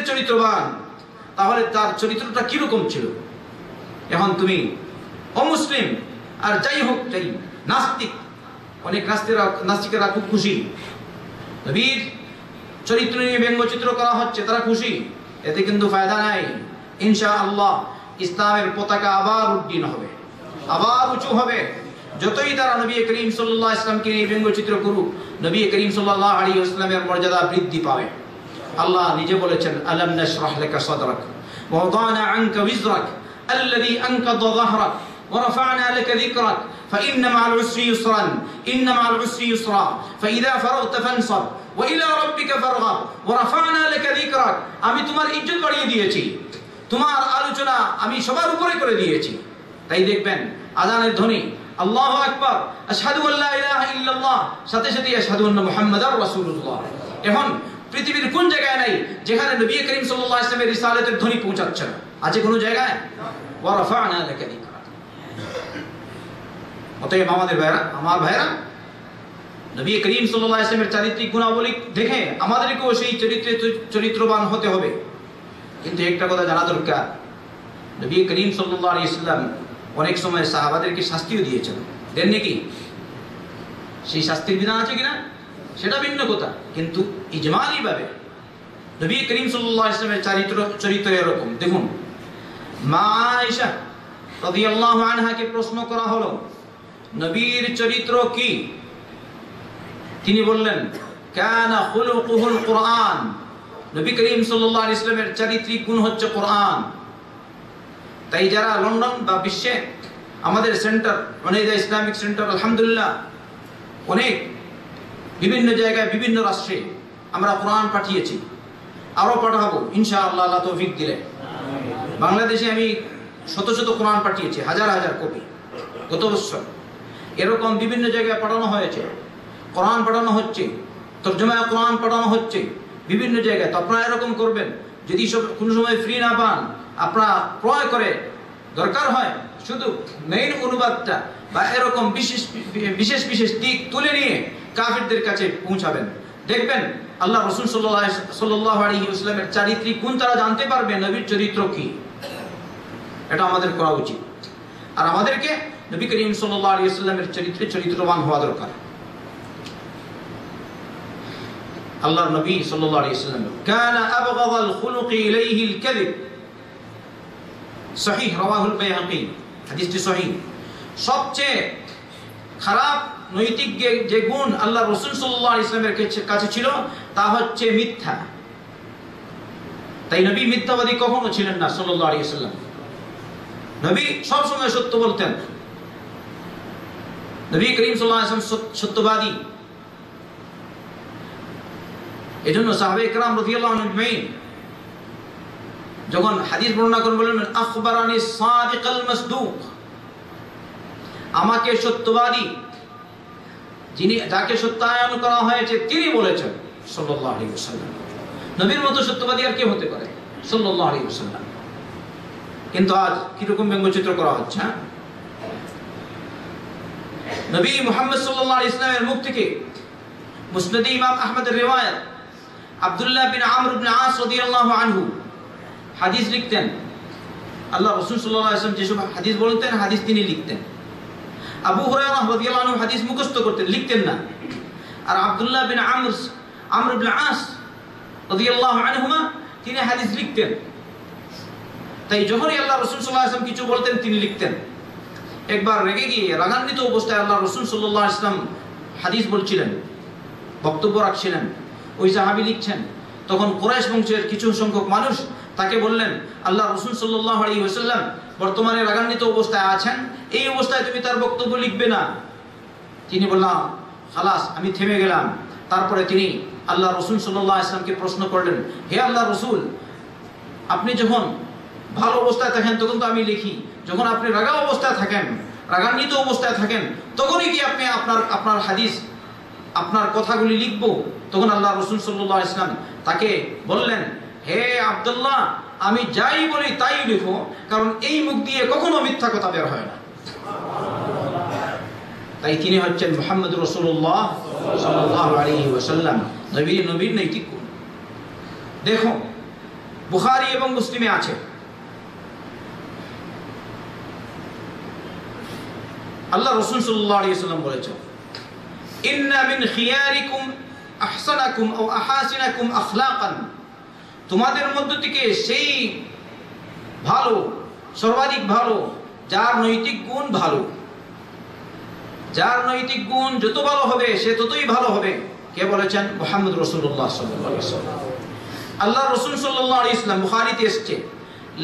চরিত্রবান, তাহলে তার চরিত্রটা কিরকম ছিল? এখন তুমি অমুসলিম আর যাই হোক, যাই নাস্তিক, অনেক নাস্তিকেরা খুব খুশি, নবীর চরিত্র নিয়ে ব্যঙ্গচিত্র করা হচ্ছে, তারা খুশি, এতে কিন্তু ফায়দা নাই। ইনশাআল্লাহ ইসলামের পতাকা আবার উড্ডীন হবে, আবার উঁচু হবে। যতই তারা নবী করিম সাল্লাল্লাহু আলাইহি ওয়াসাল্লামকে নিয়ে ব্যঙ্গচিত্র করুক, নবী করিম সাল্লাল্লাহু আলাইহি ওয়াসাল্লামের মর্যাদা বৃদ্ধি পাবে। আল্লাহ নিজে বলেছেন, আলাম নাশরাহ লাকা সাদরাক ওয়া ওয়াদানা আনকা উযরাক আল্লাযী আনকাযা যাহরাক ওয়া রাফা'না লাকা যিকরাক ফাইন্না মা'আল উসরি ইউসরান ইন্না মা'আল উসরি ইউসরা ফাইযা ফারাগতা ফানসাব ওয়া ইলা রাব্বিকা ফারগাব ওয়া রাফা'না লাকা যিকরাক, আমি তোমার ইজ্জত বাড়িয়ে দিয়েছি, তোমার আলোচনা আমি সবার উপরে করে দিয়েছি। তাই দেখবেন আযানের ধ্বনি আল্লাহু আকবার, আশহাদু আল্লা ইলাহা ইল্লাল্লাহ, সাথে সাথে আশহাদু আন্না মুহাম্মাদার রাসূলুল্লাহ। এখন পৃথিবীর কোন জায়গায় নাই যেখানে নবী করিম সাল্লাল্লাহু আলাইহি ওয়াসাল্লামের রিসালাতের ধ্বনি পৌঁছাচ্ছে না? আছে কোনো জায়গায়? ওয়া রাফা'না লাকা যিকরাক। অতএব আমাদের ভাইরা, আমার ভাইরা, নবী করিম সাল্লাল্লাহু আলাইহি ওয়াসাল্লামের চারিত্রিক গুণাবলী দেখে আমাদেরকেও সেই চরিত্রবান হতে হবে। কিন্তু একটা কথা জানা দরকার, নবী করিম সাল্লাল্লাহু আলাইহি ওয়াসাল্লাম অনেক সময় সাহাবাদেরকে শাস্তিও দিয়েছেন, দেন নাকি? সেই শাস্তির বিধান আছে কিনা সেটা ভিন্ন কথা, কিন্তু ইজমালি ভাবে নবী করিম সাল্লাল্লাহু আলাইহি ওয়াসাল্লামের চরিত্র এরকম। দেখুন, মা আয়েশা রাদিয়াল্লাহু আনহাকে প্রশ্ন করা হলো নবীর চরিত্র কি? তিনি বললেন, কানা খুলুকুহুল কুরআন, নবী করিম সাল্লাল্লাহু আলাইহি ওয়াসাল্লামের চারিত্রিক গুণ হচ্ছে কোরআন। তাই যারা লন্ডন বা বিশ্বে আমাদের সেন্টার অনেদা ইসলামিক সেন্টার আলহামদুলিল্লাহ অনেক বিভিন্ন জায়গায় বিভিন্ন রাষ্ট্রে আমরা কোরআন পাঠিয়েছি, আরও পাঠাবো ইনশাআল্লাহ, আল্লাহ তৌফিক দিলে। বাংলাদেশে আমি শত শত কোরআন পাঠিয়েছি, হাজার হাজার কপি গত বছর। এরকম বিভিন্ন জায়গায় পাঠানো হয়েছে, কোরআন পাঠানো হচ্ছে, তরজমা কোরআন পাঠানো হচ্ছে বিভিন্ন জায়গায়। তো আপনারা এরকম করবেন, যদি কোনো সময় ফ্রি না পান, আপনারা ক্রয় করে দরকার হয় শুধু মেইন অনুবাদটা বা এরকম বিশেষ বিশেষ দিক তুলে নিয়ে কাফিরদের কাছে পৌঁছাবেন। দেখবেন আল্লাহ রাসূল সাল্লাল্লাহু আলাইহি ওয়াসাল্লামের চারিত্রিক গুণ তারা জানতে পারবে, নবীর চরিত্র কি। এটা আমাদের করা উচিত। আর আমাদেরকে নবী করিম সাল্লাল্লাহু আলাইহি ওয়াসাল্লামের চরিত্রবান হওয়া দরকার। আল্লাহর নবী সাল্লাল্লাহু আলাইহি ওয়াসাল্লাম কানা আবগাদাল খুলুকি ইলাইহিল কাযিব, সহিহ রাওয়াহুল বাইহাকি, হাদিসটি সহিহ। সবচেয়ে খারাপ নৈতিক যে গুণ আল্লাহ রাসূল সাল্লাল্লাহু আলাইহি ওয়াসাল্লামের কাছে ছিল তা হচ্ছে মিথ্যা। তাই নবী মিথ্যাবাদী কখনো ছিলেন না সাল্লাল্লাহু আলাইহি ওয়াসাল্লাম। নবী সব সময় সত্য বলতেন। নবী করিম সাল্লাল্লাহু আলাইহি ওয়াসাল্লাম সত্যবাদী। এজন্য সাহাবায়ে কেরাম রাদিয়াল্লাহু আনহুম আজমাইন যখন হাদিস বর্ণনা করেন বলেন, আখবারানি সাদিকাল মাসদুক, আমাকে সত্যবাদী যিনি, যাকে সত্যায়ন করা হয়েছে তিনি বলেছেন সাল্লাল্লাহু আলাইহি ওয়াসাল্লাম। নবীর মতো সত্যবাদী আর কে হতে পারে সাল্লাল্লাহু আলাইহি ওয়াসাল্লাম। কিন্তু আজ কিরকম ব্যঙ্গচিত্র করা হচ্ছে। নবী মুহাম্মদ সাল্লাল্লাহু আলাইহি ওয়াসাল্লামের মুখ থেকে মুসনাদে ইমাম আহমদের রিওয়ায়াত, আব্দুল্লাহ বিন আমর ইবনে আস রাদিয়াল্লাহু আনহু হাদিস লিখতেন। আল্লাহ রাসূল সাল্লাল্লাহু আলাইহি ওয়াসাল্লাম যেসব হাদিস বলতেন, হাদিস তিনি লিখতেন। আবু হুরায়রা রাদিয়াল্লাহু আনহু হাদিস মুখস্থ করতেন, লিখতেন না। আর আব্দুল্লাহ বিন আমর ইবনে আস রাদিয়াল্লাহু আনহুমা তিনি হাদিস লিখতেন। তাই যখনই আল্লাহ রাসূল সাল্লাল্লাহু আলাইহি ওয়াসাল্লাম কিছু বলতেন তিনি লিখতেন। একবার রেগে গিয়ে রাগান্বিত অবস্থায় আল্লাহ রাসূল সাল্লাল্লাহু আলাইহি ওয়াসাল্লাম হাদিস বলছিলেন, বক্তব্য রাখছিলেন, ওই সাহাবী লিখছেন। তখন কুরাইশ বংশের কিছু সংখ্যক মানুষ তাকে বললেন, আল্লাহ রাসূল সাল্লাল্লাহু আলাইহি ওয়াসাল্লাম বর্তমানে রাগান্বিত অবস্থায় আছেন, এই অবস্থায় তুমি তার বক্তব্য লিখবে না। তিনি বললাম খালাস, আমি থেমে গেলাম। তারপরে তিনি আল্লাহ রসুল সাল্লাল্লাহু আলাইহি ওয়াসাল্লামকে প্রশ্ন করলেন, হে আল্লাহ রসুল, আপনি যখন ভালো অবস্থায় থাকেন তখন তো আমি লিখি, যখন আপনি রাগা অবস্থায় থাকেন, রাগান্বিত অবস্থায় থাকেন, তখনই কি আপনি আপনার হাদিস, আপনার কথাগুলি লিখবো? তখন আল্লাহ রসুল সাল্লাল্লাহু আলাইহি ওয়াসাল্লাম তাকে বললেন, হে আব্দুল্লাহ, আমি যাই বলি তাই লিখো, কারণ এই মুখ দিয়ে কখনো মিথ্যা কথা বের হয় না। তাই তিনি হচ্ছেন মুহাম্মদ রাসূলুল্লাহ সাল্লাল্লাহু আলাইহি ওয়াসাল্লাম, নবীর নৈতিক গুণ। দেখো, বুখারী এবং মুসলিমে আছে, আল্লাহ রাসূল সাল্লাল্লাহু আলাইহি ওয়াসাল্লাম বলেছেন, ইন্না মিন খিয়ারিকুম আহসানাকুম আও আহাসিনাকুম আখলাকান, তোমাদের মধ্য থেকে সেই ভালো, সর্বাধিক ভালো যার নৈতিক গুণ ভালো। যার নৈতিক গুণ যত ভালো হবে সে ততই ভালো হবে। কে বলেছেন? মুহাম্মদ রাসূলুল্লাহ সাল্লাল্লাহু আলাইহি ওয়াসাল্লাম। আল্লাহ রাসূল সাল্লাল্লাহু আলাইহি ওয়াসাল্লাম, বুখারীতে এসেছে,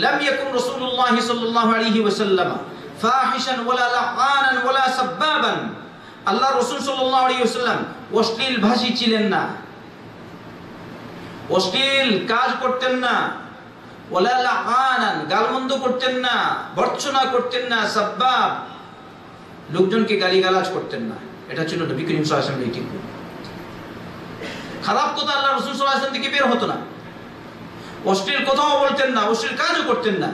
লাম ইয়াকুন রাসূলুল্লাহ সাল্লাল্লাহু আলাইহি ওয়াসাল্লাম ফাহিশান ওয়ালা লাআনান ওয়ালা সাব্বাবান। আল্লাহ রাসূল সাল্লাল্লাহু আলাইহি ওয়াসাল্লাম অশ্লীল ভাষী ছিলেন না, অশ্লীল কাজ করতেন না, ওয়ালা লাআনান গালমন্দ করতেন না, ভর্ৎসনা করতেন না, সাব্বাব লোকজনকে গালিগালাজ করতেন না। এটা ছিল নবী করিম সাল্লাল্লাহু আলাইহি ওয়াসাল্লামের নৈতিক গুণ। খারাপ কথা আল্লাহ রাসূল সাল্লাল্লাহু আলাইহি ওয়াসাল্লাম থেকে বের হতো না। অশ্লীল কথাও বলতেন না, অশ্লীল কাজও করতেন না,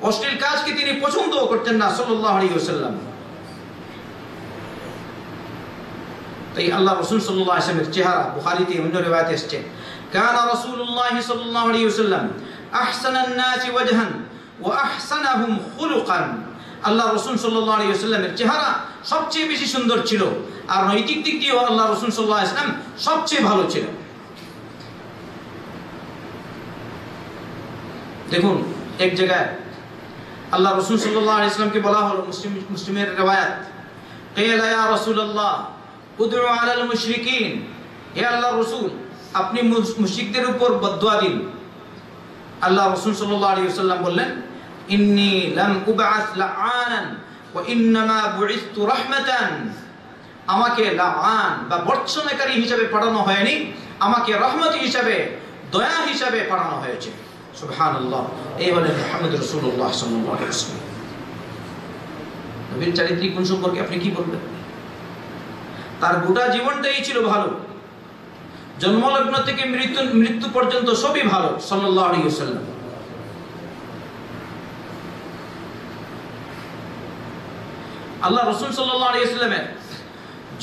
অশ্লীল কাজকে তিনি পছন্দও করতেন না সাল্লাল্লাহু আলাইহি ওয়াসাল্লাম। তাই আল্লাহ রাসূল সাল্লাল্লাহু আলাইহি ওয়াসাল্লামের চেহারা, বুখারীতে অন্য রিওয়ায়াতে এসেছে, কানা রাসূলুল্লাহ সাল্লাল্লাহু আলাইহি ওয়াসাল্লাম আহসানান নাসি ওয়াজহান ওয়া আহসানাহুম খুলুকান। আল্লাহ রাসূল সাল্লাল্লাহু আলাইহি ওয়াসাল্লামের চেহারা সবচেয়ে বেশি সুন্দর ছিল, আর নৈতিক দিক দিয়েও আল্লাহ রাসূল সাল্লাল্লাহু আলাইহি ওয়াসাল্লাম সবচেয়ে ভালো ছিল। দেখুন, এক জায়গায় আল্লাহ রাসূল সাল্লাল্লাহু আলাইহি ওয়াসাল্লামকে বলা হলো, মুসলিমের রিওয়ায়াত, কিলা ইয়া রাসূলুল্লাহ উদউ আলাল মুশরিকিন, হে আল্লাহর রাসূল, আপনি মুশরিকদের উপর বদদুয়া দিন। আল্লাহ রাসূল সাল্লাল্লাহু আলাইহি ওয়াসাল্লাম বললেন, ইন্নী লাম উবআস লাআনান ওয়া ইন্নামা বুইসতু রাহমাতান। আমাকে লাআন বা ভর্ৎসনাকারী হিসেবে পাঠানো হয়নি, আমাকে রহমত হিসেবে, দয়া হিসেবে পাঠানো হয়েছে। সুবহানাল্লাহ। এই হলেন মুহাম্মদ রাসূলুল্লাহ সাল্লাল্লাহু আলাইহি ওয়াসাল্লাম। নবীর চারিত্রিক গুণ সম্পর্কে আপনি কি বলবেন? তার গোটা জীবনটাই ছিল ভালো, জন্মলগ্ন থেকে মৃত্যু পর্যন্ত সবই ভালো সাল্লাল্লাহু আলাইহি ওয়াসাল্লাম। আল্লাহ রাসূল সাল্লাল্লাহু আলাইহি ওয়াসাল্লামের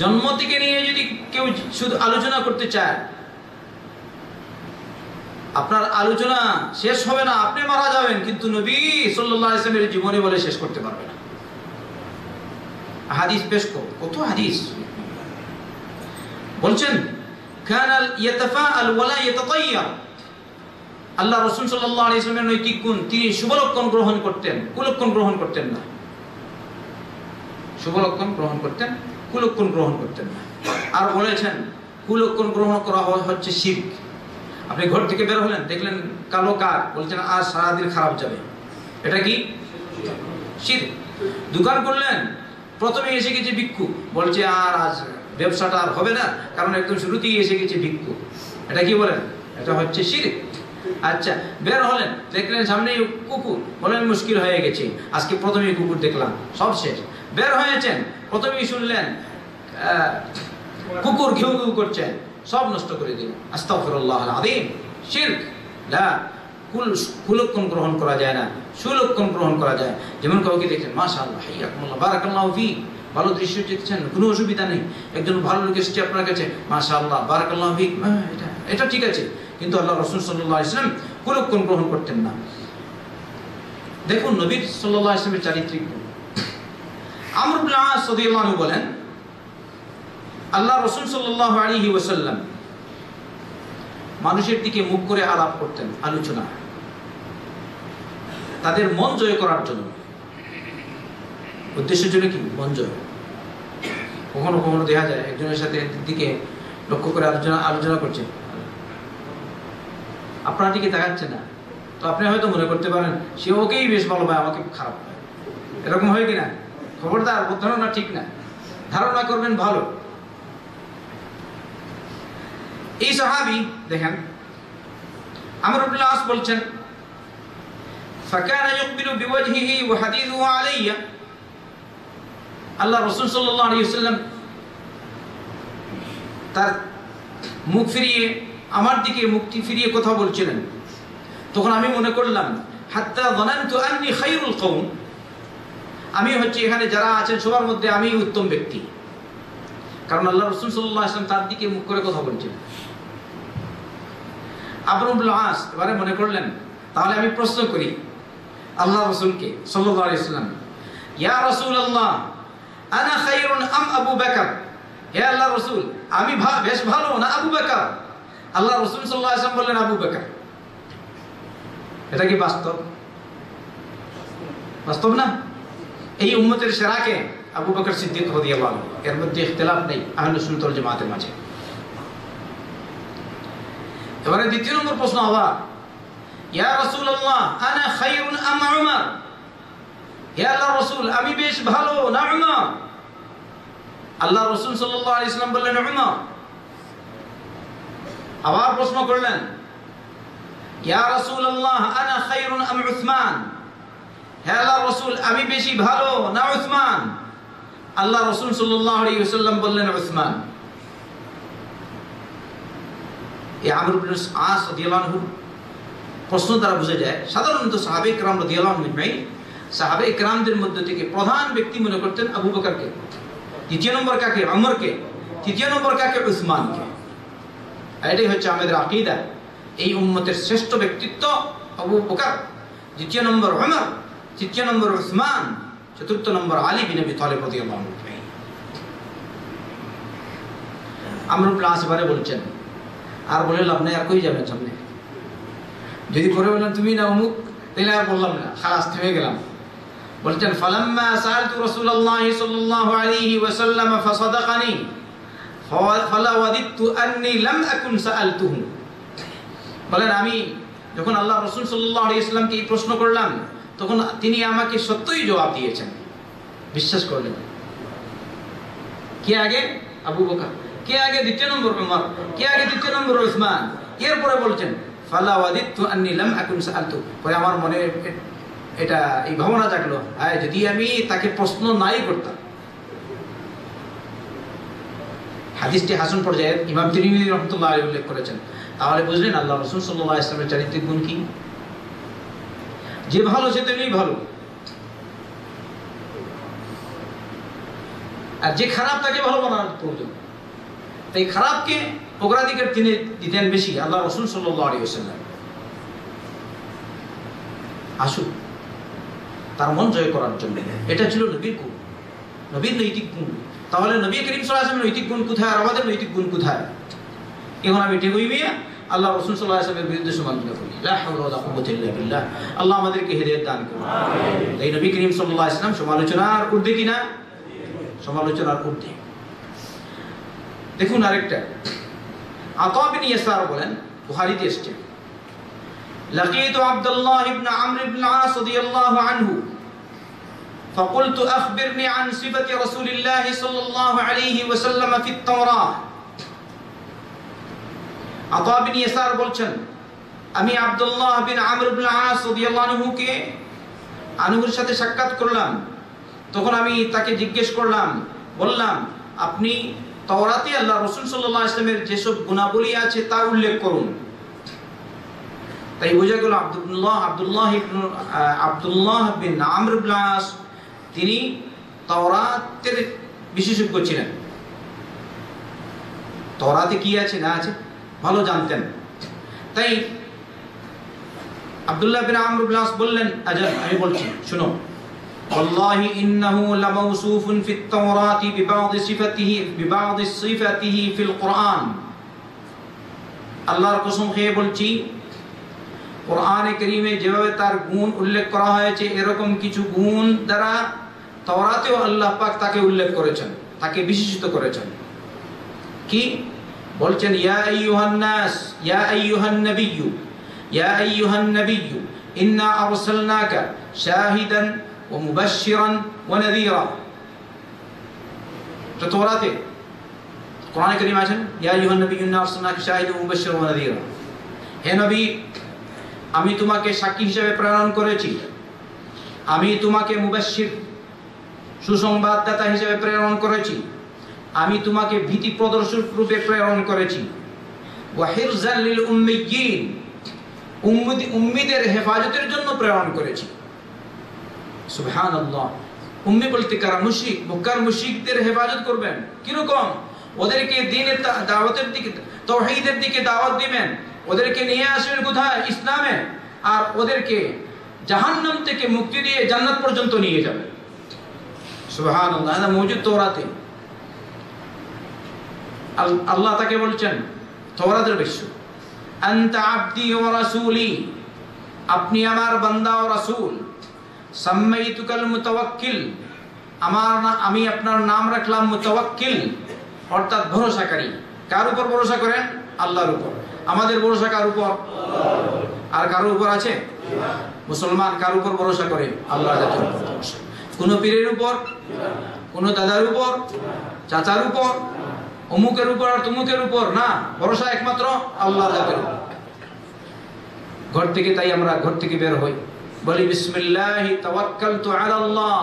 জন্ম থেকে নিয়ে যদি কেউ শুধু আলোচনা করতে চায়, আপনার আলোচনা শেষ হবে না, আপনি মারা যাবেন, কিন্তু নবী সাল্লাল্লাহু আলাইহি ওয়াসাল্লামের জীবনী বলে শেষ করতে পারবে না। হাদিস পেশ কত হাদিস বলছেন, কানাল ইয়াতাফাআল ওয়ালা ইয়াতাতায়্যার। আল্লাহ রাসূল সাল্লাল্লাহু আলাইহি ওয়াসাল্লামের নৈতিক গুণ, তিনি শুভলক্ষণ গ্রহণ করতেন, কুলক্ষণ গ্রহণ করতেন না। শুভলক্ষণ গ্রহণ করতেন, কুলক্ষণ গ্রহণ করতেন না। আর বলেছেন, কুলক্ষণ গ্রহণ করা হচ্ছে শিরক। আপনি ঘর থেকে বের হলেন, দেখলেন কালো কাক, বলছেন আজ সারাদিন খারাপ যাবে, এটা কি? শিরক। দোকান করলেন, প্রথমে এসে গেছে ভিক্ষু, বলছে আর আজ ব্যবসাটা আর হবে না, কারণ একদম শুরুতেই এসে গেছে ভিক্ষু, এটা কি বলেন? এটা হচ্ছে শিরক। আচ্ছা, বের হলেন, দেখলেন সামনে কুকুর, বলেন মুশকিল হয়ে গেছে, আজকে প্রথমেই কুকুর দেখলাম, সব শেষ। বের হয়েছেন, প্রথমেই শুনলেন কুকুর ঘেউ ঘেউ করছে, সব নষ্ট করে দিল। আস্তাগফিরুল্লাহ আযীম। শিরক। না, কুলক্ষণ গ্রহণ করা যায় না, সুলক্ষণ গ্রহণ করা যায়। যেমন কাউকে দেখছেন, মাশাআল্লাহ, হাইয়াকুমুল্লাহ, বারাকাল্লাহু ফি, ভালো দৃশ্য দেখছেন, কোনো অসুবিধা নেই, একজন ভালো লোক এসেছে আপনার কাছে, মাশাআল্লাহ, বারাকাল্লাহু ফি, এটা ঠিক আছে, কিন্তু আল্লাহ রাসূল সাল্লাল্লাহু আলাইহি ওয়াসাল্লাম কুলক্ষণ গ্রহণ করতেন না। দেখুন নবী সাল্লাল্লাহু আলাইহি ওয়াসাল্লামের চারিত্রিক গুণ। আমর ইবনে আস রাদিয়াল্লাহু আনহু বলেন, আল্লাহ রাসূল সাল্লাল্লাহু আলাইহি ওয়াসাল্লাম মানুষের দিকে মুখ করে আলাপ করতেন, আলোচনা, তাদের মন জয় করার জন্য। উদ্দেশ্য ছিল কি? মন জয়। কখনো কখনো দেখা যায় একজনের সাথে দিকে লক্ষ্য করে আলোচনা করছে, আপনার দিকে তাকাচ্ছে না, তো আপনি হয়তো মনে করতে পারেন সে ওকেই বেশ ভালো পায়, আমাকে খারাপ পায়। এরকম হয় কিনা? খবরদার, ধারণা ঠিক না। ধারণা করবেন ভালো। এই সাহাবী দেখেন, আমর ইবনে আস বলছেন, ফাকানা ইউকবিলু বিওয়াজহিহি ওয়া হাদিথুহু আলাইয়া। আল্লাহ রাসূল সাল্লাল্লাহু আলাইহি ওয়াসাল্লাম তার মুখ ফিরিয়ে আমার দিকে মুখটি ফিরিয়ে কথা বলছিলেন। তখন আমি মনে করলাম, হাত্তা যানানতু আন্নী খায়রুল কওম, আমি হচ্ছে এখানে যারা আছেন সবার মধ্যে আমি উত্তম ব্যক্তি, কারণ আল্লাহ রাসূল সাল্লাল্লাহু আলাইহি ওয়াসাল্লাম তার দিকে মুখ করে কথা বলছেন। আমর ইবনে আস এবারে মনে করলেন, তাহলে আমি প্রশ্ন করি আল্লাহ রাসূলকে সাল্লাল্লাহু আলাইহি ওয়াসাল্লাম, ইয়া রাসূলুল্লাহ আনা খায়রুন আম আবু বকর? হে আল্লাহ রাসূল, আমি বেশ ভালো না আবু বকর? আল্লাহ রাসূল সাল্লাল্লাহু আলাইহি ওয়াসাল্লাম বললেন, আবু বকর। এটা কি বাস্তব? বাস্তব না? এই উম্মতের সেরাকে আবু বকর সিদ্দিক রাদিয়াল্লাহু আনহু, এর মধ্যে ইখতিলাফ নেই আহলে সুন্নাত ওয়াল জামাতের মাঝে। এবারে দ্বিতীয় নম্বর প্রশ্ন আবার, ইয়া রাসূলুল্লাহ আনা খায়রুন আম উমর? হে আল্লাহর রাসূল, আমি বেশ ভালো না উমর? আল্লাহ রাসূল সাল্লাল্লাহু আলাইহি ওয়াসাল্লাম বললেন, উমর। আবার প্রশ্ন করলেন, ইয়া রাসূলুল্লাহ আনা খায়রুন আম উসমান? হে আল্লাহর রাসূল, আমি বেশি ভালো না উসমান? আল্লাহ রাসূল সাল্লাল্লাহু আলাইহি ওয়াসাল্লাম বললেন, উসমান। এই আমর ইবনে আস রাদিয়াল্লাহু আনহু প্রশ্ন দ্বারা বোঝা যায় সাধারণত সাহাবায়ে কেরাম রাদিয়াল্লাহু আনহুম সাহাবায়ে কেরামদের মধ্যে থেকে প্রধান ব্যক্তি মনে করতেন আবু বকরকে, দ্বিতীয় নম্বর কাকে? ওমরকে, তৃতীয় নম্বর কাকে? উসমানকে। এটাই হচ্ছে আমাদের আকীদা। এই উম্মতের শ্রেষ্ঠ ব্যক্তিত্ব আবু বকর, দ্বিতীয় নম্বর ওমর, তৃতীয় নম্বর উসমান, চতুর্থ নম্বর আলী বিন আবি তালিব রাদিয়াল্লাহু আনহু। আমর ইবনে আস এবারে বলছেন, আর বলে লাভ নাই, আর কই যাবেন সামনে? যদি করে বলেন তুমি না অমুক, তাহলে আর বললাম না, খালাস থেমে গেলাম। বলছেন, ফালাম্মা সাআলতু রাসূলুল্লাহ সাল্লাল্লাহু আলাইহি ওয়াসাল্লাম ফাসাদাকানি ফালা ওয়াদিতু আন্নী লাম আকুন সাআলতুহু। বলেন, আমি যখন আল্লাহ রাসূল সাল্লাল্লাহু আলাইহি ওয়াসাল্লামকে এই প্রশ্ন করলাম, তখন তিনি আমাকে সত্যই জবাব দিয়েছেন, বিশ্বাস করলেন। কে আগে? আবু বকর। কে আগে? দ্বিতীয় নম্বর ওমর। কে আগে? দ্বিতীয় নম্বর উসমান। এরপরে বলছেন, ফালা ওয়াদিতু আন্নী লাম আকুন সাআলতু। পরে আমার মনে এটা এই ভাবনা জাগলো, হ্যাঁ, যদি আমি তাকে প্রশ্ন নাই করতাম। হাদিসটি হাসান পর্যায়ের ইমাম তিরমিজি রাহমাতুল্লাহ আলাইহি উল্লেখ করেছেন। তাহলে বুঝলেন আল্লাহ রাসূল সাল্লাল্লাহু আলাইহি ওয়াসাল্লামের চারিত্রিক গুণ কি? যে ভালো সে তেমনি ভালো, আর যে খারাপ তাকে ভালো বানানোর প্রয়োজন। তাই খারাপকে অগ্রাধিকার তিনি দিতেন বেশি আল্লাহ রাসূল সাল্লাল্লাহু আলাইহি ওয়াসাল্লাম। আসুন তার মন জয় করার জন্য, এটা ছিল নবীর গুণ, নবীর নৈতিক গুণ। তাহলে নবী করিম সাল্লাল্লাহু আলাইহি ওয়াসাল্লামের নৈতিক গুণ কোথায়, আর আমাদের নৈতিক গুণ কোথায়? এখন আমি টেগুই মিয়া আল্লাহ রাসূল সাল্লাল্লাহু আলাইহি ওয়াসাল্লামের বিরুদ্ধে সমালোচনা করি। লা হাওলা ওয়ালা কুওয়াতা ইল্লা বিল্লাহ। আল্লাহ আমাদেরকে হেদায়েত দান করুন। আমিন। তাই নবী করিম সাল্লাল্লাহু আলাইহি ওয়াসাল্লাম সমালোচনার ঊর্ধ্বে কিনা? সমালোচনার ঊর্ধ্বে। দেখুন আরেকটা, আতা বিন ইয়াসার বলেন, বুখারীতে এসেছে, লাকিতু আব্দুল্লাহ ইবনে আমর ইবনে আস রাদিয়াল্লাহু আনহু فقلت أخبرني عن صفة رسول الله صلى الله عليه وسلم في التوراة. আতা বিন ইয়াসার বলছেন, আমি আব্দুল্লাহ বিন আমর ইবনে আস রাদিয়াল্লাহু আনহুর সাথে সাক্ষাৎ করলাম। তখন আমি তাকে জিজ্ঞেস করলাম, বললাম, আপনি তাওরাতে আল্লাহ রাসূল সাল্লাল্লাহু আলাইহি ওয়াসাল্লামের যেসব গুণাবলী আছে তা উল্লেখ করুন। তাই বোঝা গেল আব্দুল্লাহ বিন আমর ইবনে আস তিনি তাওরাতের বিশেষজ্ঞ ছিলেন। তাওরাতে কি আছে না আছে ভালো জানতেন। তাই আব্দুল্লাহ বিন আমর ইবনে আস বললেন, আচ্ছা আমি বলছি শুনো, والله إنه لموصوف في التوراة ببعض صفاته في القرآن. আল্লাহর কসম খেয়ে বলছি, কোরআনে কারীমে যেভাবে তার গুণ উল্লেখ করা হয়েছে, এরকম কিছু গুণ দ্বারা তাওরাতেও আল্লাহ পাক তাকে উল্লেখ করেছেন, তাকে বিশেষিত করেছেন। কি বলছেন? ইয়া আইয়ুহান নাস, ইয়া আইয়ুহান নবিয়্যু ইয়া আইয়ুহান নাবিয়্যু ইন্না আরসালনাকা শাহিদান ওয়া মুবাশশিরান ওয়া নাযীরা। তো তাওরাতে কোরআনে কারীম আছেন ইয়া আইয়ুহান নাবিয়্যু ইন্না আরসালনাকা শাহিদান ওয়া মুবাশশিরান ওয়া নাযীরা। হে নবী, আমি তোমাকে সাক্ষী হিসেবে প্রেরণ করেছি, আমি তোমাকে মুবাশশির সুসংবাদদাতা হিসেবে প্রেরণ করেছি, আমি তোমাকে ভীতি প্রদর্শক রূপে প্রেরণ করেছি, ওয়া হিরজাল লিল উম্মিয়্যিন, উম্মীদের হেফাজতের জন্য প্রেরণ করেছি। সুবহানাল্লাহ। উম্মি বলতে কারা? মুশরিক। মক্কার মুশরিকদের হেফাজত করবেন। কি রকম? ওদেরকে দ্বীনের দাওয়াতের দিকে, তাওহীদের দিকে দাওয়াত দিবেন, ওদেরকে নিয়ে আসবেন কোথায়? ইসলামে, আর ওদেরকে জাহান্নাম থেকে মুক্তি দিয়ে জান্নাত পর্যন্ত নিয়ে যাবেন। সুবহানাল্লাহ। এটা মওজুদ তাওরাতে। আল্লাহ তাকে বলছেন তাওরাতের বিষয়, আনতা আবদি ওয়া রাসূলি, আপনি আমার বান্দা ও রাসূল। সাম্মাইতুকাল মুতাওয়াক্কিল, আমি আপনার নাম রাখলাম মুতাওয়াক্কিল, অর্থাৎ ভরসাকারী। কার উপর ভরসা করেন? আল্লাহর উপর। আমাদের ভরসা কার উপর? আর কার উপর আছে? মুসলমান কার উপর ভরসা করে? আল্লাহর জাতের উপর ভরসা। কোন পীরের উপর, কোন দাদার উপর, চাচার উপর, অমুকের উপর আর তমুকের উপর না, ভরসা একমাত্র আল্লাহর জাতের উপর। ঘর থেকে, তাই আমরা ঘর থেকে বের হই, বলি বিসমিল্লাহি তাওয়াক্কালতু আলাল্লাহ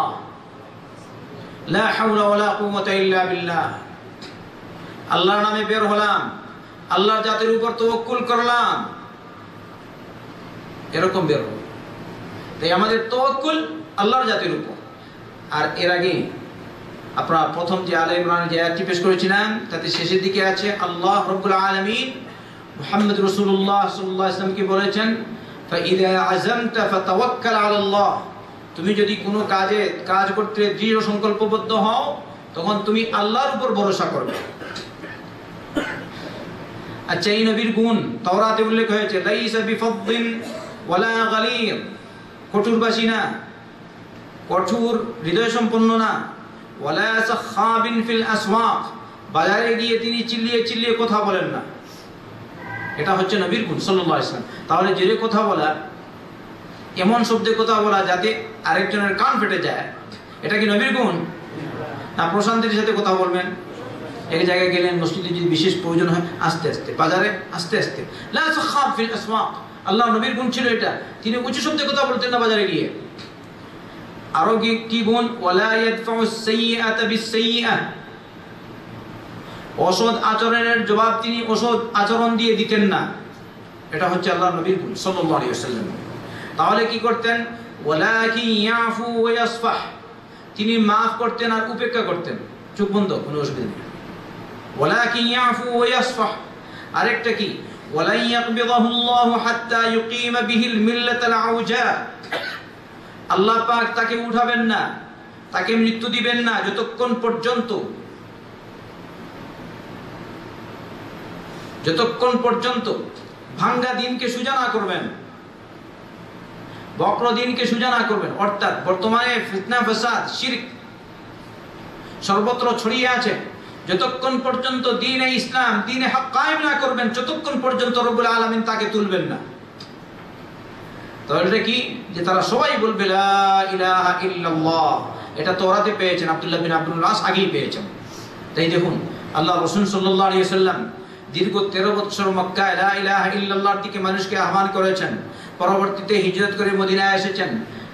লা হাওলা ওয়ালা কুওয়াতা ইল্লা বিল্লাহ। আল্লাহর নামে বের হলাম, আল্লাহর জাতের উপর তাওয়াক্কুল করলাম, এরকম বের হই। তাই আমাদের তাওয়াক্কুল আল্লাহর জাতের উপর। আর এর আগে আপনারা প্রথম যে আলে ইমরানের যে আয়াতটি পেশ করেছিলাম, তাতে শেষের দিকে আছে আল্লাহ রাব্বুল আলামিন মুহাম্মদ রাসূলুল্লাহ সাল্লাল্লাহু আলাইহি ওয়াসাল্লামকে বলেছেন, ফাইদা আযামতা ফাতাওয়াক্কাল আলাল্লাহ, তুমি যদি কোনো কাজ করতে দৃঢ় সংকল্পবদ্ধ হও, তখন তুমি আল্লাহর উপর ভরসা করবে। আচ্ছা, এই নবীর গুণ তাওরাতে উল্লেখ হয়েছে, লাইসা বিফাদ্দিন ওয়ালা গালির, কঠোরবাসী না, কঠোর হৃদয় সম্পন্ন না, ওয়ালা সাখাবিন ফিল আসওয়াক, বাজারে গিয়ে তিনি চিল্লিয়ে চিল্লিয়ে কথা বলেন না। এটা হচ্ছে নবীর গুণ সাল্লাল্লাহু আলাইহি ওয়াসাল্লাম। তাহলে জোরে কথা বলা, এমন শব্দে কথা বলা যাতে আরেকজনের কান ফেটে যায়, এটা কি নবীর গুণ? না প্রশান্তির সাথে কথা বলবেন। এক জায়গায় গেলেন, মসজিদে যদি বিশেষ প্রয়োজন হয় আস্তে আস্তে, বাজারে আস্তে আস্তে। লা সাখাব ফিল আসওয়াক, আল্লাহ নবীর গুণ ছিল এটা, তিনি উঁচু শব্দে কথা বলতেন না বাজারে গিয়ে। আরো কি গুণ? ওয়ালা ইয়াদফাউস সাইয়্যাতা বিস-সাইয়্যাহ, অসৎ আচরণের জবাব তিনি অসৎ আচরণ দিয়ে দিতেন না। এটা হচ্ছে আল্লাহর নবীর গুণ সাল্লাল্লাহু আলাইহি ওয়াসাল্লাম। তাহলে কি করতেন? ওয়ালাকিন ইয়াফু ওয়া ইয়াসফাহ, তিনি maaf করতেন আর উপেক্ষা করতেন, চোখ বন্ধ, কোনো অসুবিধা নেই। ওয়ালাকিন ইয়াফু ওয়া ইয়াসফাহ। আরেকটা কি? ওয়ালা ইয়াকবিদাহু আল্লাহু হাত্তা ইউকিমা বিহিল মিল্লাতাল আউজা, আল্লাহ পাক তাকে উঠাবেন না, তাকে মৃত্যু দিবেন না যতক্ষণ পর্যন্ত ভাঙ্গা দিনকে সোজা না করবেন, বক্র দিনকে সোজা না করবেন। অর্থাৎ বর্তমানে ফিতনা, ফাসাদ, শিরক সর্বত্র ছড়িয়ে আছে। যতক্ষণ পর্যন্ত দ্বীনে ইসলাম, দ্বীনে হক কায়েম না করবেন, ততক্ষণ পর্যন্ত রব্বুল আলামিন তাকে তুলবেন না। তাহলে কি? যে তারা সবাই বলবে লা ইলাহা ইল্লাল্লাহ। এটা তাওরাতে পেয়েছেন, আব্দুল্লাহ বিন আব্দুল আস আগেই পেয়েছেন। তাই দেখুন, আল্লাহ রাসূল সাল্লাল্লাহু আলাইহি ওয়াসাল্লাম দীর্ঘ 13 বছর মক্কায় লা ইলাহা ইল্লাল্লাহর দিকে মানুষকে আহ্বান করেছেন। পরবর্তীতে হিজরত করে মদিনায় এসেছেন,